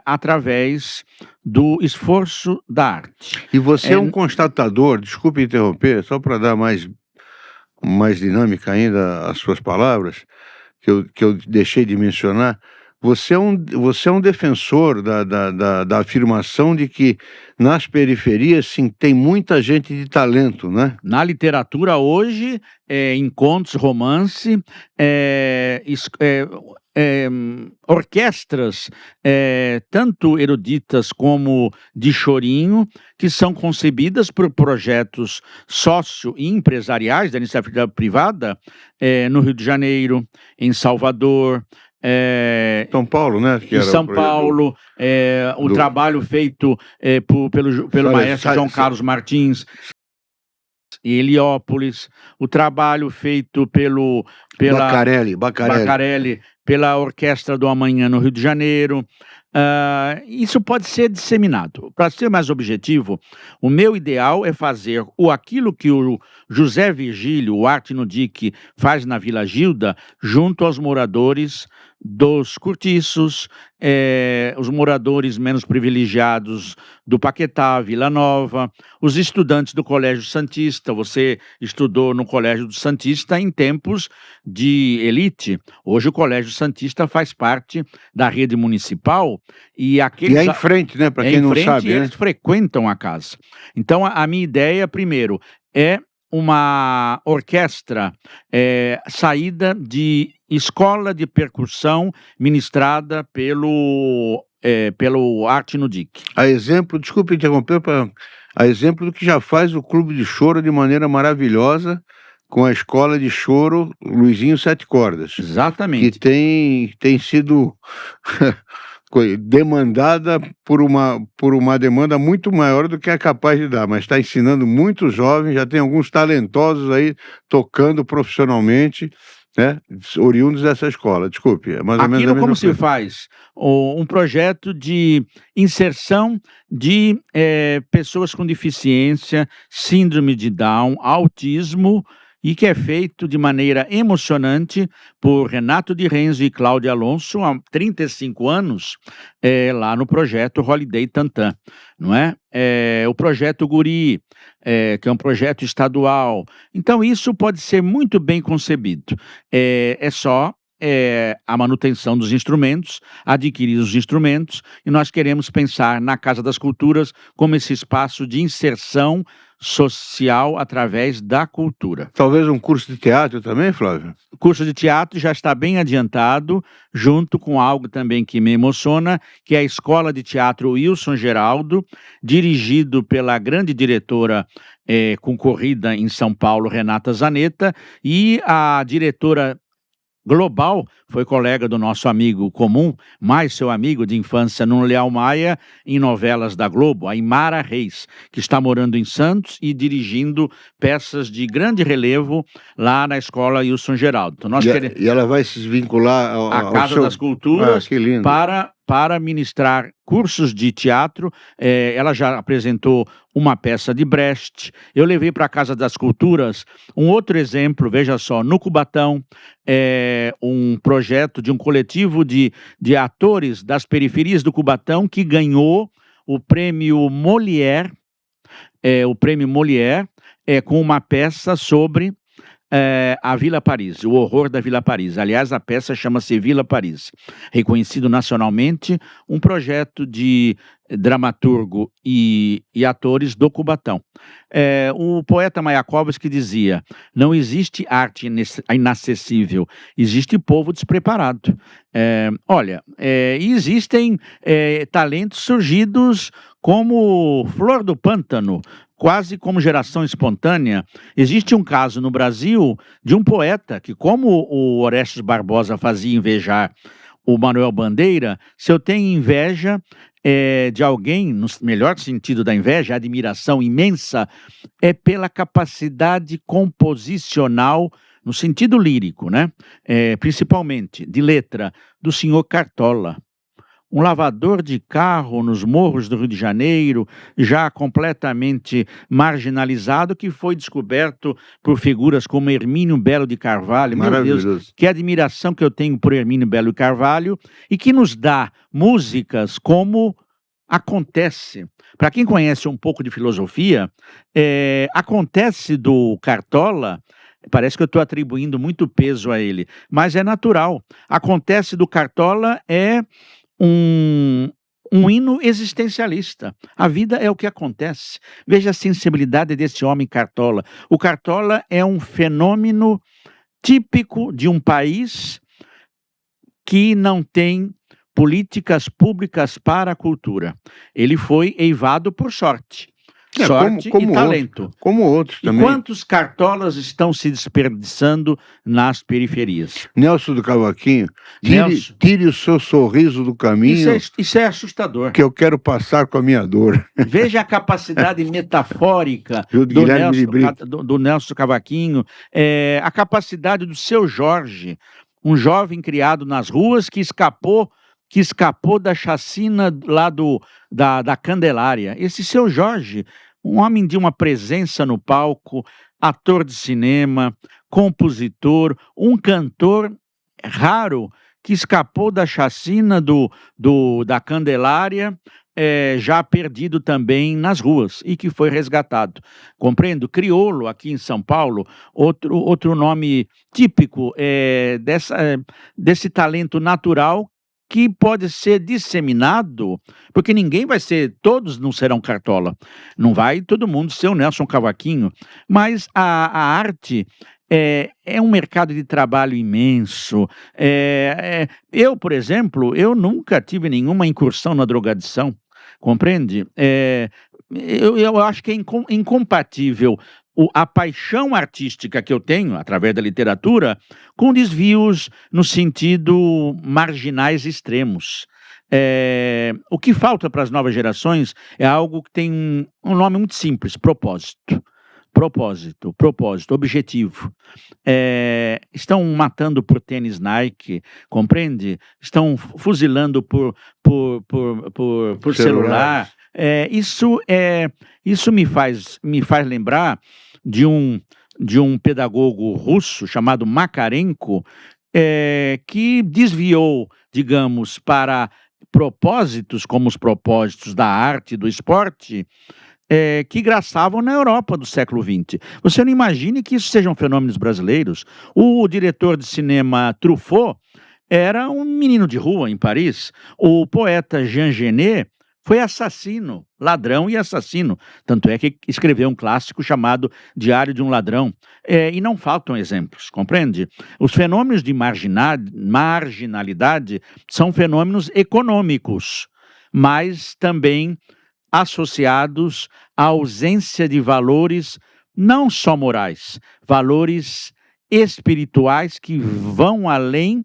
através do esforço da arte. E você é um constatador, desculpe interromper, só para dar mais dinâmica ainda às suas palavras, que eu deixei de mencionar. Você é um defensor da afirmação de que nas periferias, sim, tem muita gente de talento, né? Na literatura hoje, em contos, romance, orquestras, tanto eruditas como de chorinho, que são concebidas por projetos sócio e empresariais da iniciativa privada, no Rio de Janeiro, em Salvador, São Paulo, né? Em São Paulo, o trabalho feito pelo maestro João Carlos Martins, em Heliópolis, o trabalho feito pela Bacarelli, pela Orquestra do Amanhã no Rio de Janeiro. Isso pode ser disseminado. Para ser mais objetivo, o meu ideal é fazer aquilo que o José Virgílio, o Arte no Dique, faz na Vila Gilda, junto aos moradores dos cortiços, os moradores menos privilegiados do Paquetá, Vila Nova, os estudantes do Colégio Santista. Você estudou no Colégio do Santista em tempos de elite. Hoje o Colégio Santista faz parte da rede municipal e aqueles... E é em frente, né? Para quem não sabe, eles frequentam a casa. Então, a minha ideia, primeiro, é uma orquestra saída de escola de percussão ministrada pelo Arte no Dique. A exemplo, desculpe interromper, a exemplo do que já faz o Clube de Choro de maneira maravilhosa, com a escola de choro Luizinho Sete Cordas. Exatamente. Que tem sido demandada por uma demanda muito maior do que é capaz de dar, mas está ensinando muitos jovens, já tem alguns talentosos aí tocando profissionalmente, né, oriundos dessa escola. Desculpe, é mais ou menos a Aquilo mesma como coisa. se faz um projeto de inserção de pessoas com deficiência, síndrome de Down, autismo, e que é feito de maneira emocionante por Renato de Renzo e Cláudia Alonso há 35 anos, lá no projeto Holiday Tantan, não é? O projeto Guri, que é um projeto estadual. Então isso pode ser muito bem concebido. É só a manutenção dos instrumentos, adquirir os instrumentos, e nós queremos pensar na Casa das Culturas como esse espaço de inserção social através da cultura. Talvez um curso de teatro também, Flávio? O curso de teatro já está bem adiantado, junto com algo também que me emociona, que é a Escola de Teatro Wilson Geraldo, dirigido pela grande diretora concorrida em São Paulo, Renata Zanetta, e a diretora global foi colega do nosso amigo comum, mais seu amigo de infância, Nuno Leal Maia, em novelas da Globo, a Imara Reis, que está morando em Santos e dirigindo peças de grande relevo lá na Escola Wilson Geraldo. Então, E ela vai se vincular à Casa das Culturas que lindo. para para ministrar cursos de teatro. Ela já apresentou uma peça de Brecht. Eu levei para a Casa das Culturas um outro exemplo, veja só, no Cubatão, um projeto de um coletivo de atores das periferias do Cubatão que ganhou o prêmio Molière, com uma peça sobre a Vila Paris, o horror da Vila Paris. Aliás, a peça chama-se Vila Paris. Reconhecido nacionalmente, um projeto de dramaturgo e atores do Cubatão. O poeta Mayakovsky dizia: não existe arte inacessível, existe povo despreparado. Existem talentos surgidos como flor do pântano, quase como geração espontânea. Existe um caso no Brasil de um poeta que, como o Orestes Barbosa fazia invejar o Manuel Bandeira, se eu tenho inveja de alguém, no melhor sentido da inveja, admiração imensa, é pela capacidade composicional, no sentido lírico, né? Principalmente de letra, do senhor Cartola. Um lavador de carro nos morros do Rio de Janeiro, já completamente marginalizado, que foi descoberto por figuras como Hermínio Belo de Carvalho. Meu Deus, que admiração que eu tenho por Hermínio Belo de Carvalho, e que nos dá músicas como Acontece. Para quem conhece um pouco de filosofia, Acontece do Cartola, parece que eu estou atribuindo muito peso a ele, mas é natural. Acontece do Cartola é um hino existencialista. A vida é o que acontece. Veja a sensibilidade desse homem Cartola. O Cartola é um fenômeno típico de um país que não tem políticas públicas para a cultura. Ele foi eivado por sorte. Sorte e talento. Como outros também. E quantos cartolas estão se desperdiçando nas periferias? Nelson do Cavaquinho, tire o seu sorriso do caminho. Isso é assustador. Que eu quero passar com a minha dor. Veja a capacidade metafórica do Nelson Cavaquinho, a capacidade do Seu Jorge, um jovem criado nas ruas que escapou da chacina lá da Candelária. Esse Seu Jorge, um homem de uma presença no palco, ator de cinema, compositor, um cantor raro que escapou da chacina da Candelária, já perdido também nas ruas, e que foi resgatado. Compreendo? Crioulo, aqui em São Paulo, outro nome típico desse talento natural que pode ser disseminado, porque todos não serão Cartola, não vai todo mundo ser o Nelson Cavaquinho, mas a arte é um mercado de trabalho imenso. Eu, por exemplo, eu nunca tive nenhuma incursão na drogadição, compreende? Eu acho que é incompatível a paixão artística que eu tenho, através da literatura, com desvios no sentido marginais extremos. O que falta para as novas gerações é algo que tem um nome muito simples: propósito. Propósito, objetivo. Estão matando por tênis Nike, compreende? Estão fuzilando por celular. Isso me faz lembrar de um pedagogo russo chamado Makarenko, que desviou, digamos, para propósitos como os propósitos da arte e do esporte, que graçavam na Europa do século XX. Você não imagine que isso sejam fenômenos brasileiros. O diretor de cinema Truffaut era um menino de rua em Paris. O poeta Jean Genet foi assassino, ladrão e assassino. Tanto é que escreveu um clássico chamado Diário de um Ladrão. E não faltam exemplos, compreende? Os fenômenos de marginalidade são fenômenos econômicos, mas também associados à ausência de valores não só morais, valores espirituais que vão além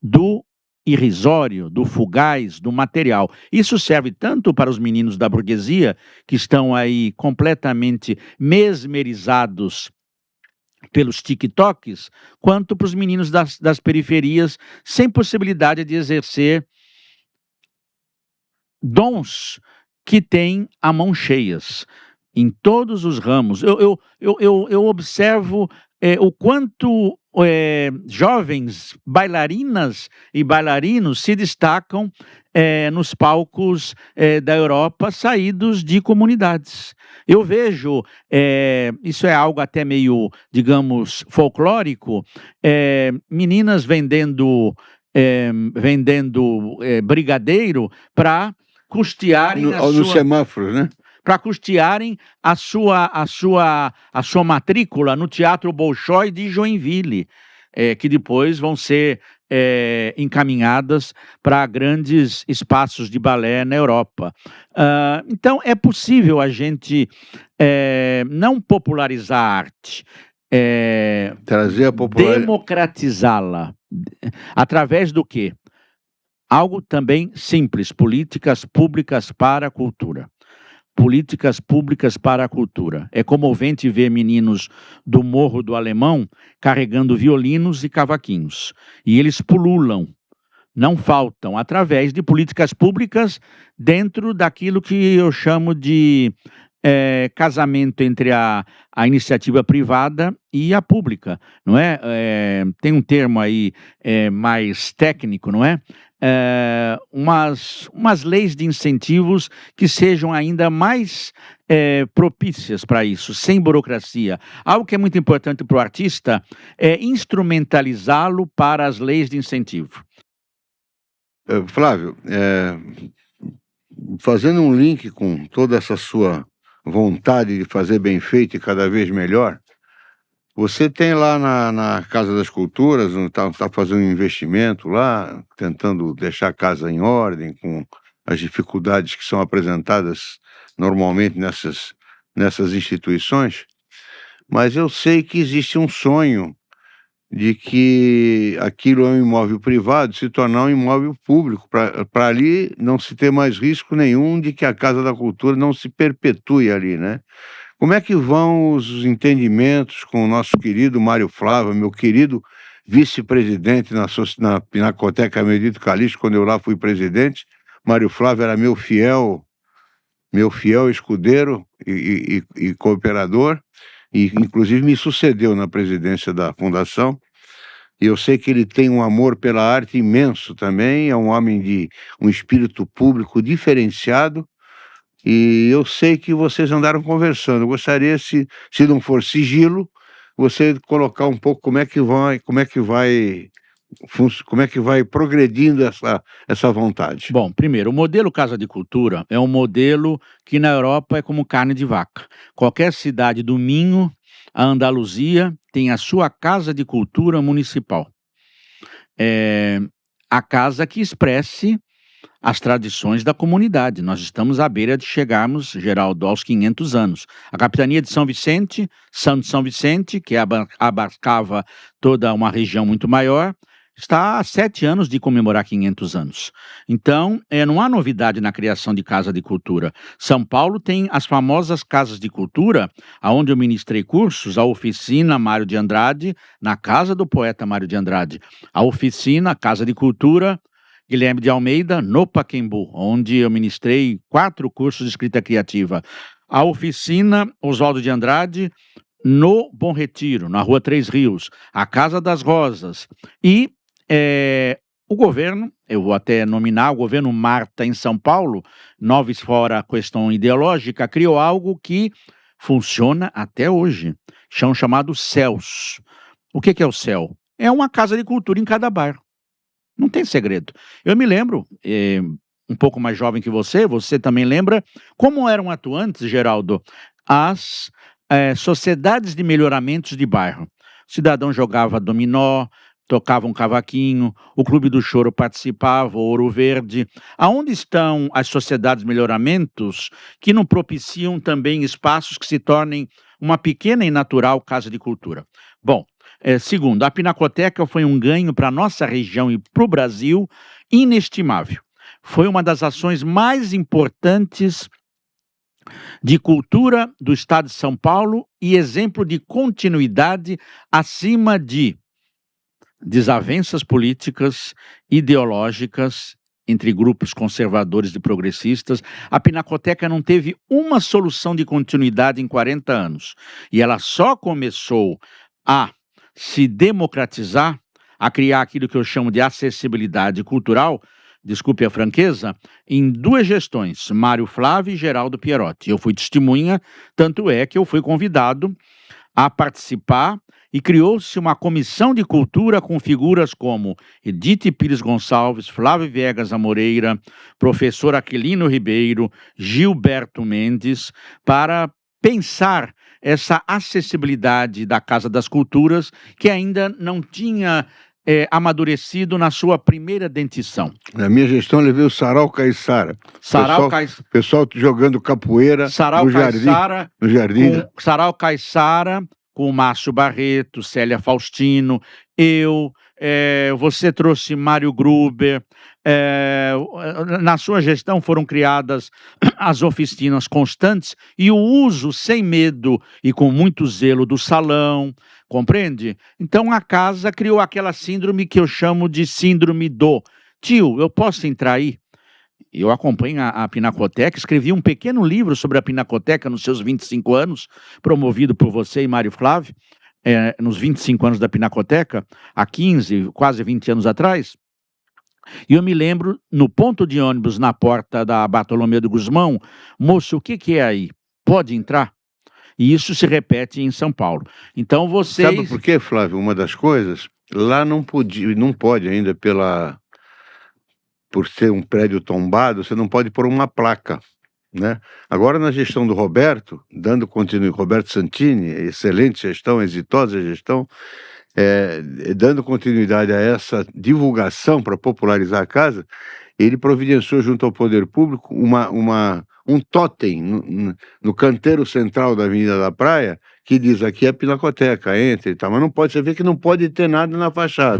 do irrisório, do fugaz, do material. Isso serve tanto para os meninos da burguesia, que estão aí completamente mesmerizados pelos TikToks, quanto para os meninos das periferias, sem possibilidade de exercer dons que têm a mão cheias, em todos os ramos. Eu observo o quanto jovens bailarinas e bailarinos se destacam nos palcos da Europa, saídos de comunidades. Eu vejo, isso é algo até meio, digamos, folclórico, meninas vendendo brigadeiro para custearem No semáforo, né? Para custearem a sua matrícula no Teatro Bolshoi de Joinville, que depois vão ser encaminhadas para grandes espaços de balé na Europa. Então, é possível a gente não popularizar a arte, trazer a popularidade, democratizá-la. Através do quê? Algo também simples: políticas públicas para a cultura. Políticas públicas para a cultura. É comovente ver meninos do Morro do Alemão carregando violinos e cavaquinhos. E eles pululam, não faltam, através de políticas públicas dentro daquilo que eu chamo de casamento entre a iniciativa privada e a pública, não é? Tem um termo aí mais técnico, não é? Umas leis de incentivos que sejam ainda mais propícias para isso, sem burocracia. Algo que é muito importante para o artista é instrumentalizá-lo para as leis de incentivo. Flávio, fazendo um link com toda essa sua vontade de fazer bem feito e cada vez melhor, você tem lá na Casa das Culturas, está fazendo um investimento lá, tentando deixar a casa em ordem, com as dificuldades que são apresentadas normalmente nessas instituições, mas eu sei que existe um sonho de que aquilo é um imóvel privado se tornar um imóvel público, para ali não se ter mais risco nenhum de que a Casa da Cultura não se perpetue ali, né? Como é que vão os entendimentos com o nosso querido Mário Flávio, meu querido vice-presidente na Pinacoteca Benedito Calixto, quando eu lá fui presidente? Mário Flávio era meu fiel escudeiro e cooperador, e inclusive me sucedeu na presidência da fundação. E eu sei que ele tem um amor pela arte imenso também, é um homem de um espírito público diferenciado, e eu sei que vocês andaram conversando. Eu gostaria, se não for sigilo, você colocar um pouco como é que vai progredindo essa vontade. Bom, primeiro, o modelo Casa de Cultura é um modelo que na Europa é como carne de vaca. Qualquer cidade do Minho, a Andaluzia, tem a sua Casa de Cultura municipal. A casa que expresse as tradições da comunidade. Nós estamos à beira de chegarmos, Geraldo, aos 500 anos. A capitania de São Vicente, Santo São Vicente, que abarcava toda uma região muito maior, está há 7 anos de comemorar 500 anos. Então, não há novidade na criação de Casa de Cultura. São Paulo tem as famosas Casas de Cultura, onde eu ministrei cursos, a Oficina Mário de Andrade, na casa do poeta Mário de Andrade. A Oficina, Casa de Cultura, Guilherme de Almeida, no Pacaembu, onde eu ministrei 4 cursos de escrita criativa. A Oficina Oswaldo de Andrade, no Bom Retiro, na Rua Três Rios. A Casa das Rosas. E o governo, eu vou até nominar, o governo Marta em São Paulo, noves fora a questão ideológica, criou algo que funciona até hoje, chamado CELS. O que é o CEL? É uma casa de cultura em cada bairro. Não tem segredo. Eu me lembro, um pouco mais jovem que você também lembra, como eram atuantes, Geraldo, as sociedades de melhoramentos de bairro. O cidadão jogava dominó, tocava um cavaquinho, o Clube do Choro participava, o Ouro Verde. Aonde estão as sociedades de melhoramentos que não propiciam também espaços que se tornem uma pequena e natural casa de cultura? Bom, segundo, a Pinacoteca foi um ganho para a nossa região e para o Brasil inestimável. Foi uma das ações mais importantes de cultura do Estado de São Paulo e exemplo de continuidade acima de desavenças políticas, ideológicas entre grupos conservadores e progressistas. A Pinacoteca não teve uma solução de continuidade em 40 anos. E ela só começou a se democratizar, a criar aquilo que eu chamo de acessibilidade cultural, desculpe a franqueza, em 2 gestões, Mário Flávio e Geraldo Pierotti. Eu fui testemunha, tanto é que eu fui convidado a participar e criou-se uma comissão de cultura com figuras como Edith Pires Gonçalves, Flávio Viegas Amoreira, professor Aquilino Ribeiro, Gilberto Mendes, para pensar essa acessibilidade da Casa das Culturas, que ainda não tinha amadurecido na sua primeira dentição. Na minha gestão, eu levei o Sarau Caiçara. Sarau Pessoal jogando capoeira Sarau no jardim. Caiçara, No jardim. Sarau Caiçara, com o Márcio Barreto, Célia Faustino, você trouxe Mário Gruber. Na sua gestão foram criadas as oficinas constantes e o uso sem medo e com muito zelo do salão, compreende? Então a casa criou aquela síndrome que eu chamo de síndrome do tio, eu posso entrar aí? Eu acompanho a Pinacoteca, escrevi um pequeno livro sobre a Pinacoteca nos seus 25 anos, promovido por você e Mário Flávio, nos 25 anos da Pinacoteca, há 15, quase 20 anos atrás. E eu me lembro, no ponto de ônibus, na porta da Bartolomeu de Gusmão, moço, o que é aí? Pode entrar? E isso se repete em São Paulo. Então vocês... Sabe por quê, Flávio? Uma das coisas, lá não pode ainda por ser um prédio tombado, você não pode pôr uma placa, né? Agora, na gestão do Roberto, Roberto Santini, excelente gestão, exitosa gestão, dando continuidade a essa divulgação para popularizar a casa, ele providenciou junto ao poder público um totem no canteiro central da Avenida da Praia, que diz aqui é a Pinacoteca, entre e tal, mas não pode, você vê que não pode ter nada na fachada.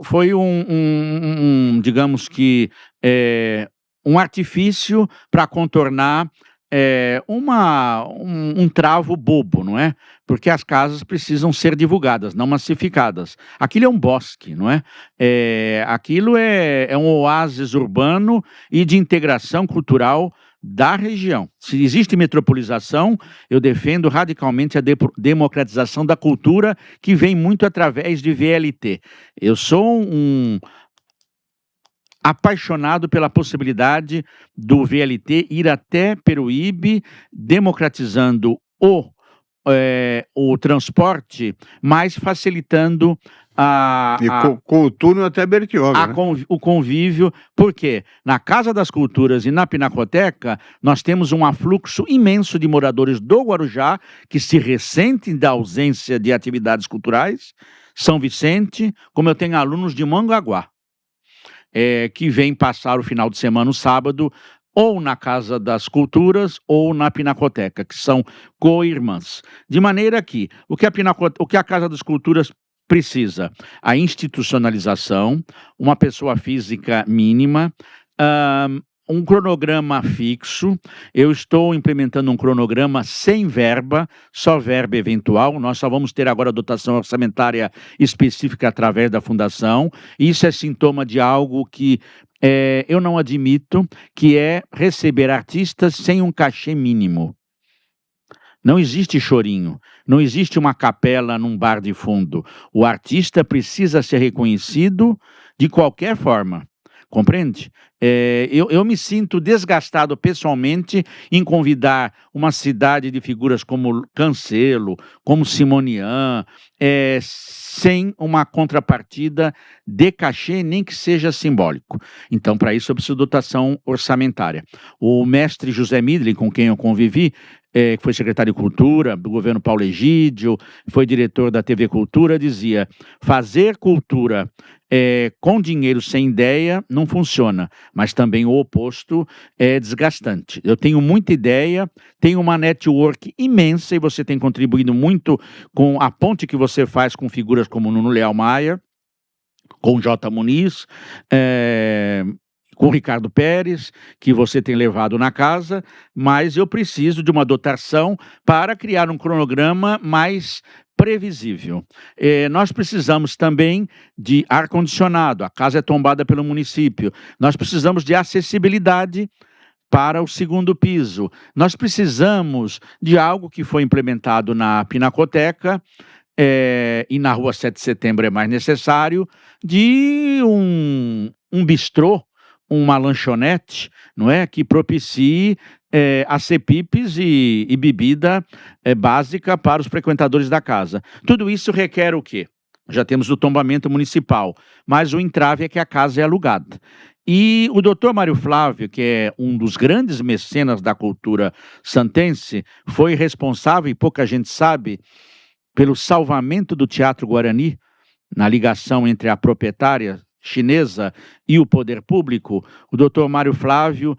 Foi digamos que, um artifício para contornar um travo bobo, não é? Porque as casas precisam ser divulgadas, não massificadas. Aquilo é um bosque, não é? Aquilo é um oásis urbano e de integração cultural da região. Se existe metropolização, eu defendo radicalmente a democratização da cultura, que vem muito através de VLT. Eu sou apaixonado pela possibilidade do VLT ir até Peruíbe, democratizando o transporte, mas facilitando com o túnel até Bertioga, né? O convívio, porque na Casa das Culturas e na Pinacoteca nós temos um afluxo imenso de moradores do Guarujá que se ressentem da ausência de atividades culturais, São Vicente, como eu tenho alunos de Mongaguá, que vêm passar o final de semana, no sábado, ou na Casa das Culturas ou na Pinacoteca, que são co-irmãs. De maneira que o que a Casa das Culturas precisa? A institucionalização, uma pessoa física mínima, um cronograma fixo. Eu estou implementando um cronograma sem verba, só verba eventual. Nós só vamos ter agora dotação orçamentária específica através da fundação. Isso é sintoma de algo que eu não admito, que é receber artistas sem um cachê mínimo. Não existe chorinho, não existe uma capela num bar de fundo. O artista precisa ser reconhecido de qualquer forma, compreende? Eu me sinto desgastado pessoalmente em convidar uma cidade de figuras como Cancelo, como Simonian, sem uma contrapartida de cachê, nem que seja simbólico. Então, para isso, eu preciso de dotação orçamentária. O mestre José Midley, com quem eu convivi, que foi secretário de Cultura do governo Paulo Egídio, foi diretor da TV Cultura, dizia: fazer cultura com dinheiro sem ideia não funciona, mas também o oposto é desgastante. Eu tenho muita ideia, tenho uma network imensa e você tem contribuído muito com a ponte que você faz com figuras como Nuno Leal Maia, com J. Muniz, com Ricardo Pérez, que você tem levado na casa, mas eu preciso de uma dotação para criar um cronograma mais previsível. Nós precisamos também de ar-condicionado, a casa é tombada pelo município. Nós precisamos de acessibilidade para o segundo piso. Nós precisamos de algo que foi implementado na Pinacoteca, e na Rua 7 de Setembro é mais necessário, de um bistrô, uma lanchonete, não é, que propicie acepipes e bebida básica para os frequentadores da casa. Tudo isso requer o quê? Já temos o tombamento municipal, mas o entrave é que a casa é alugada. E o doutor Mário Flávio, que é um dos grandes mecenas da cultura santense, foi responsável, e pouca gente sabe, pelo salvamento do Teatro Guarani, na ligação entre a proprietária chinesa e o poder público. O doutor Mário Flávio,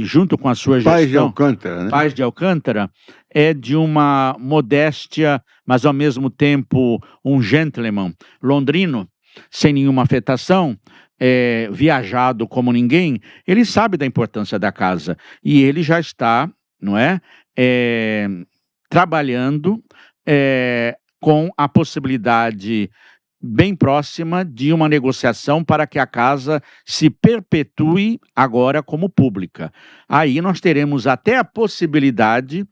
junto com a sua gestão... Paz de Alcântara, né? Paz de Alcântara, é de uma modéstia, mas ao mesmo tempo um gentleman londrino, sem nenhuma afetação, viajado como ninguém. Ele sabe da importância da casa e ele já está, não é, trabalhando com a possibilidade bem próxima de uma negociação para que a casa se perpetue agora como pública. Aí nós teremos até a possibilidade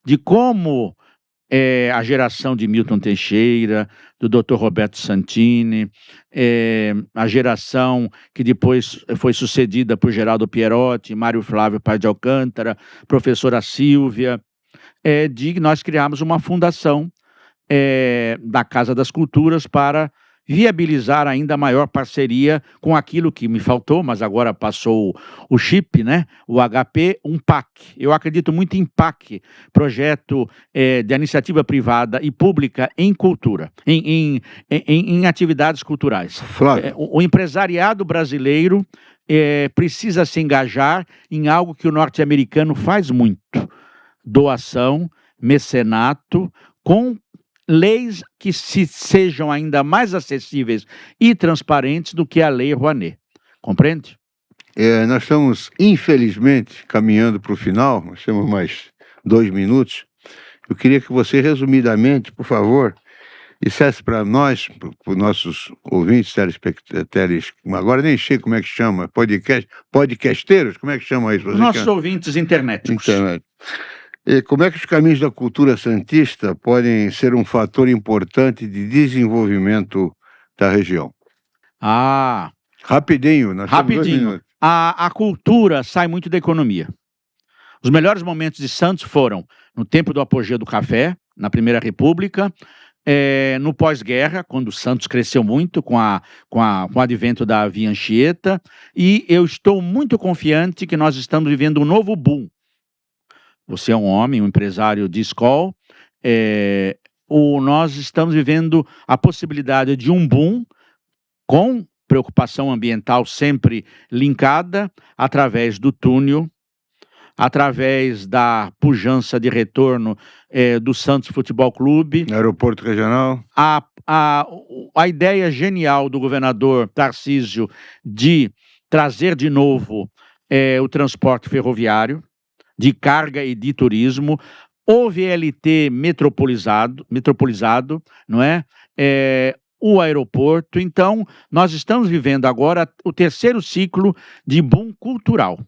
de como a geração de Milton Teixeira, do Dr. Roberto Santini, a geração que depois foi sucedida por Geraldo Pierotti, Mário Flávio Paz de Alcântara, professora Silvia, de nós criarmos uma fundação da Casa das Culturas para viabilizar ainda maior parceria com aquilo que me faltou, mas agora passou o chip, né? O HP, um PAC. Eu acredito muito em PAC, projeto de iniciativa privada e pública em cultura, em atividades culturais. O empresariado brasileiro precisa se engajar em algo que o norte-americano faz muito: doação, mecenato, com leis que sejam ainda mais acessíveis e transparentes do que a Lei Rouanet. Compreende? Nós estamos, infelizmente, caminhando para o final. Nós temos mais 2 minutos. Eu queria que você, resumidamente, por favor, dissesse para nós, para os nossos ouvintes, telespectadores, agora nem sei como é que chama, podcasteiros, como é que chama isso? Nossos ouvintes internéticos. E como é que os caminhos da cultura santista podem ser um fator importante de desenvolvimento da região? Rapidinho, nós temos 2 minutos. A cultura sai muito da economia. Os melhores momentos de Santos foram no tempo do apogeu do café, na Primeira República, no pós-guerra, quando Santos cresceu muito com o advento da Via Anchieta, e eu estou muito confiante que nós estamos vivendo um novo boom. Você é um homem, um empresário de escola, nós estamos vivendo a possibilidade de um boom com preocupação ambiental sempre linkada através do túnel, através da pujança de retorno do Santos Futebol Clube. Aeroporto regional. A ideia genial do governador Tarcísio de trazer de novo o transporte ferroviário, de carga e de turismo, o VLT metropolizado, não é? O aeroporto. Então, nós estamos vivendo agora o 3º ciclo de boom cultural,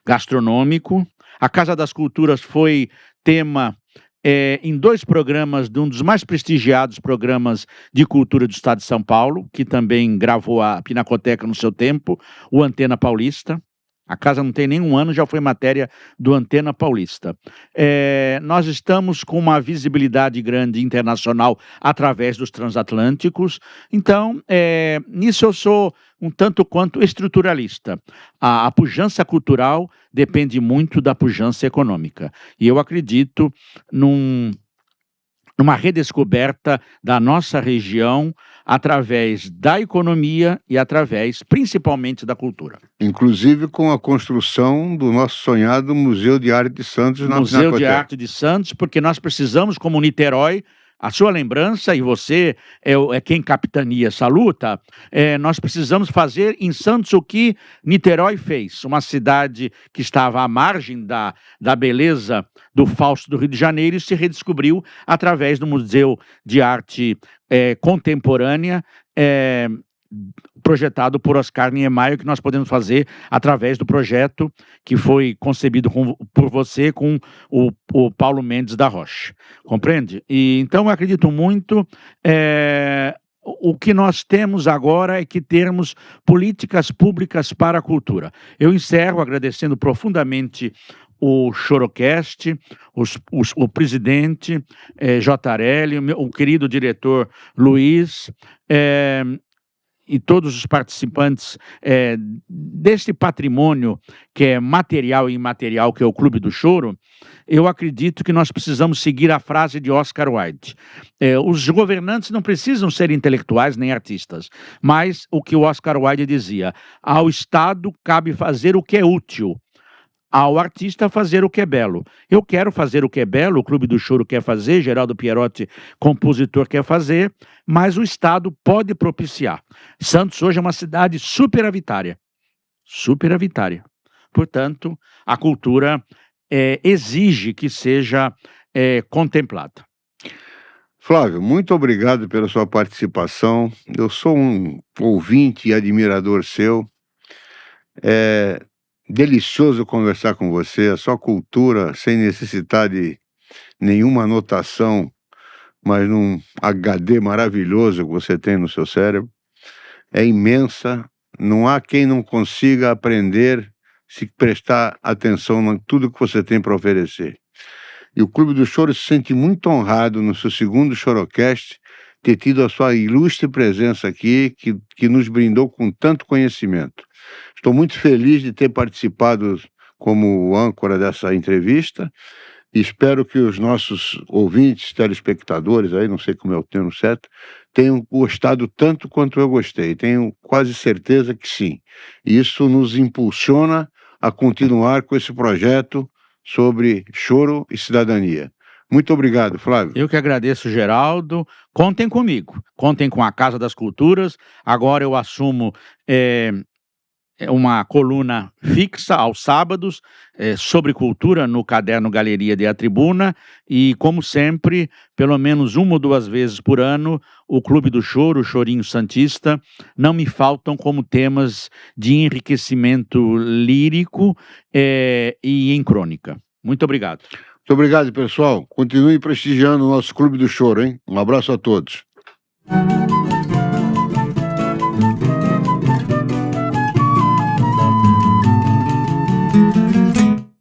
gastronômico. A Casa das Culturas foi tema em 2 programas de um dos mais prestigiados programas de cultura do estado de São Paulo, que também gravou a Pinacoteca no seu tempo, o Antena Paulista. A casa não tem nem 1 ano, já foi matéria do Antena Paulista. Nós estamos com uma visibilidade grande internacional através dos transatlânticos. Então, nisso eu sou um tanto quanto estruturalista. A pujança cultural depende muito da pujança econômica. E eu acredito numa redescoberta da nossa região através da economia e através, principalmente, da cultura. Inclusive com a construção do nosso sonhado Museu de Arte de Santos. Museu de Arte de Santos, porque nós precisamos, como Niterói, a sua lembrança, e você é quem capitania essa luta, nós precisamos fazer em Santos o que Niterói fez, uma cidade que estava à margem da beleza do Fausto do Rio de Janeiro e se redescobriu através do Museu de Arte Contemporânea, projetado por Oscar Niemeyer, que nós podemos fazer através do projeto que foi concebido por você com o Paulo Mendes da Rocha, compreende? E então eu acredito muito, o que nós temos agora é que termos políticas públicas para a cultura. Eu encerro agradecendo profundamente o Chorocast, o presidente Jotarelli, o querido diretor Luiz, e todos os participantes deste patrimônio que é material e imaterial, que é o Clube do Choro. Eu acredito que nós precisamos seguir a frase de Oscar Wilde. Os governantes não precisam ser intelectuais nem artistas, mas o que o Oscar Wilde dizia: ao Estado cabe fazer o que é útil, ao artista fazer o que é belo. Eu quero fazer o que é belo, o Clube do Choro quer fazer, Geraldo Pierotti, compositor, quer fazer, mas o Estado pode propiciar. Santos hoje é uma cidade superavitária. Superavitária. Portanto, a cultura exige que seja contemplada. Flávio, muito obrigado pela sua participação. Eu sou um ouvinte e admirador seu. É delicioso conversar com você, a sua cultura, sem necessidade de nenhuma anotação, mas num HD maravilhoso que você tem no seu cérebro, é imensa. Não há quem não consiga aprender se prestar atenção em tudo que você tem para oferecer. E o Clube do Choro se sente muito honrado no seu segundo Chorocast ter tido a sua ilustre presença aqui, que nos brindou com tanto conhecimento. Estou muito feliz de ter participado como âncora dessa entrevista e espero que os nossos ouvintes, telespectadores, aí não sei como é o termo certo, tenham gostado tanto quanto eu gostei. Tenho quase certeza que sim. E isso nos impulsiona a continuar com esse projeto sobre choro e cidadania. Muito obrigado, Flávio. Eu que agradeço, Geraldo. Contem comigo, contem com a Casa das Culturas. Agora eu assumo uma coluna fixa aos sábados sobre cultura no caderno Galeria de A Tribuna e, como sempre, pelo menos uma ou duas vezes por ano, o Clube do Choro, o Chorinho Santista, não me faltam como temas de enriquecimento lírico e em crônica. Muito obrigado. Muito obrigado, pessoal. Continue prestigiando o nosso Clube do Choro, hein? Um abraço a todos.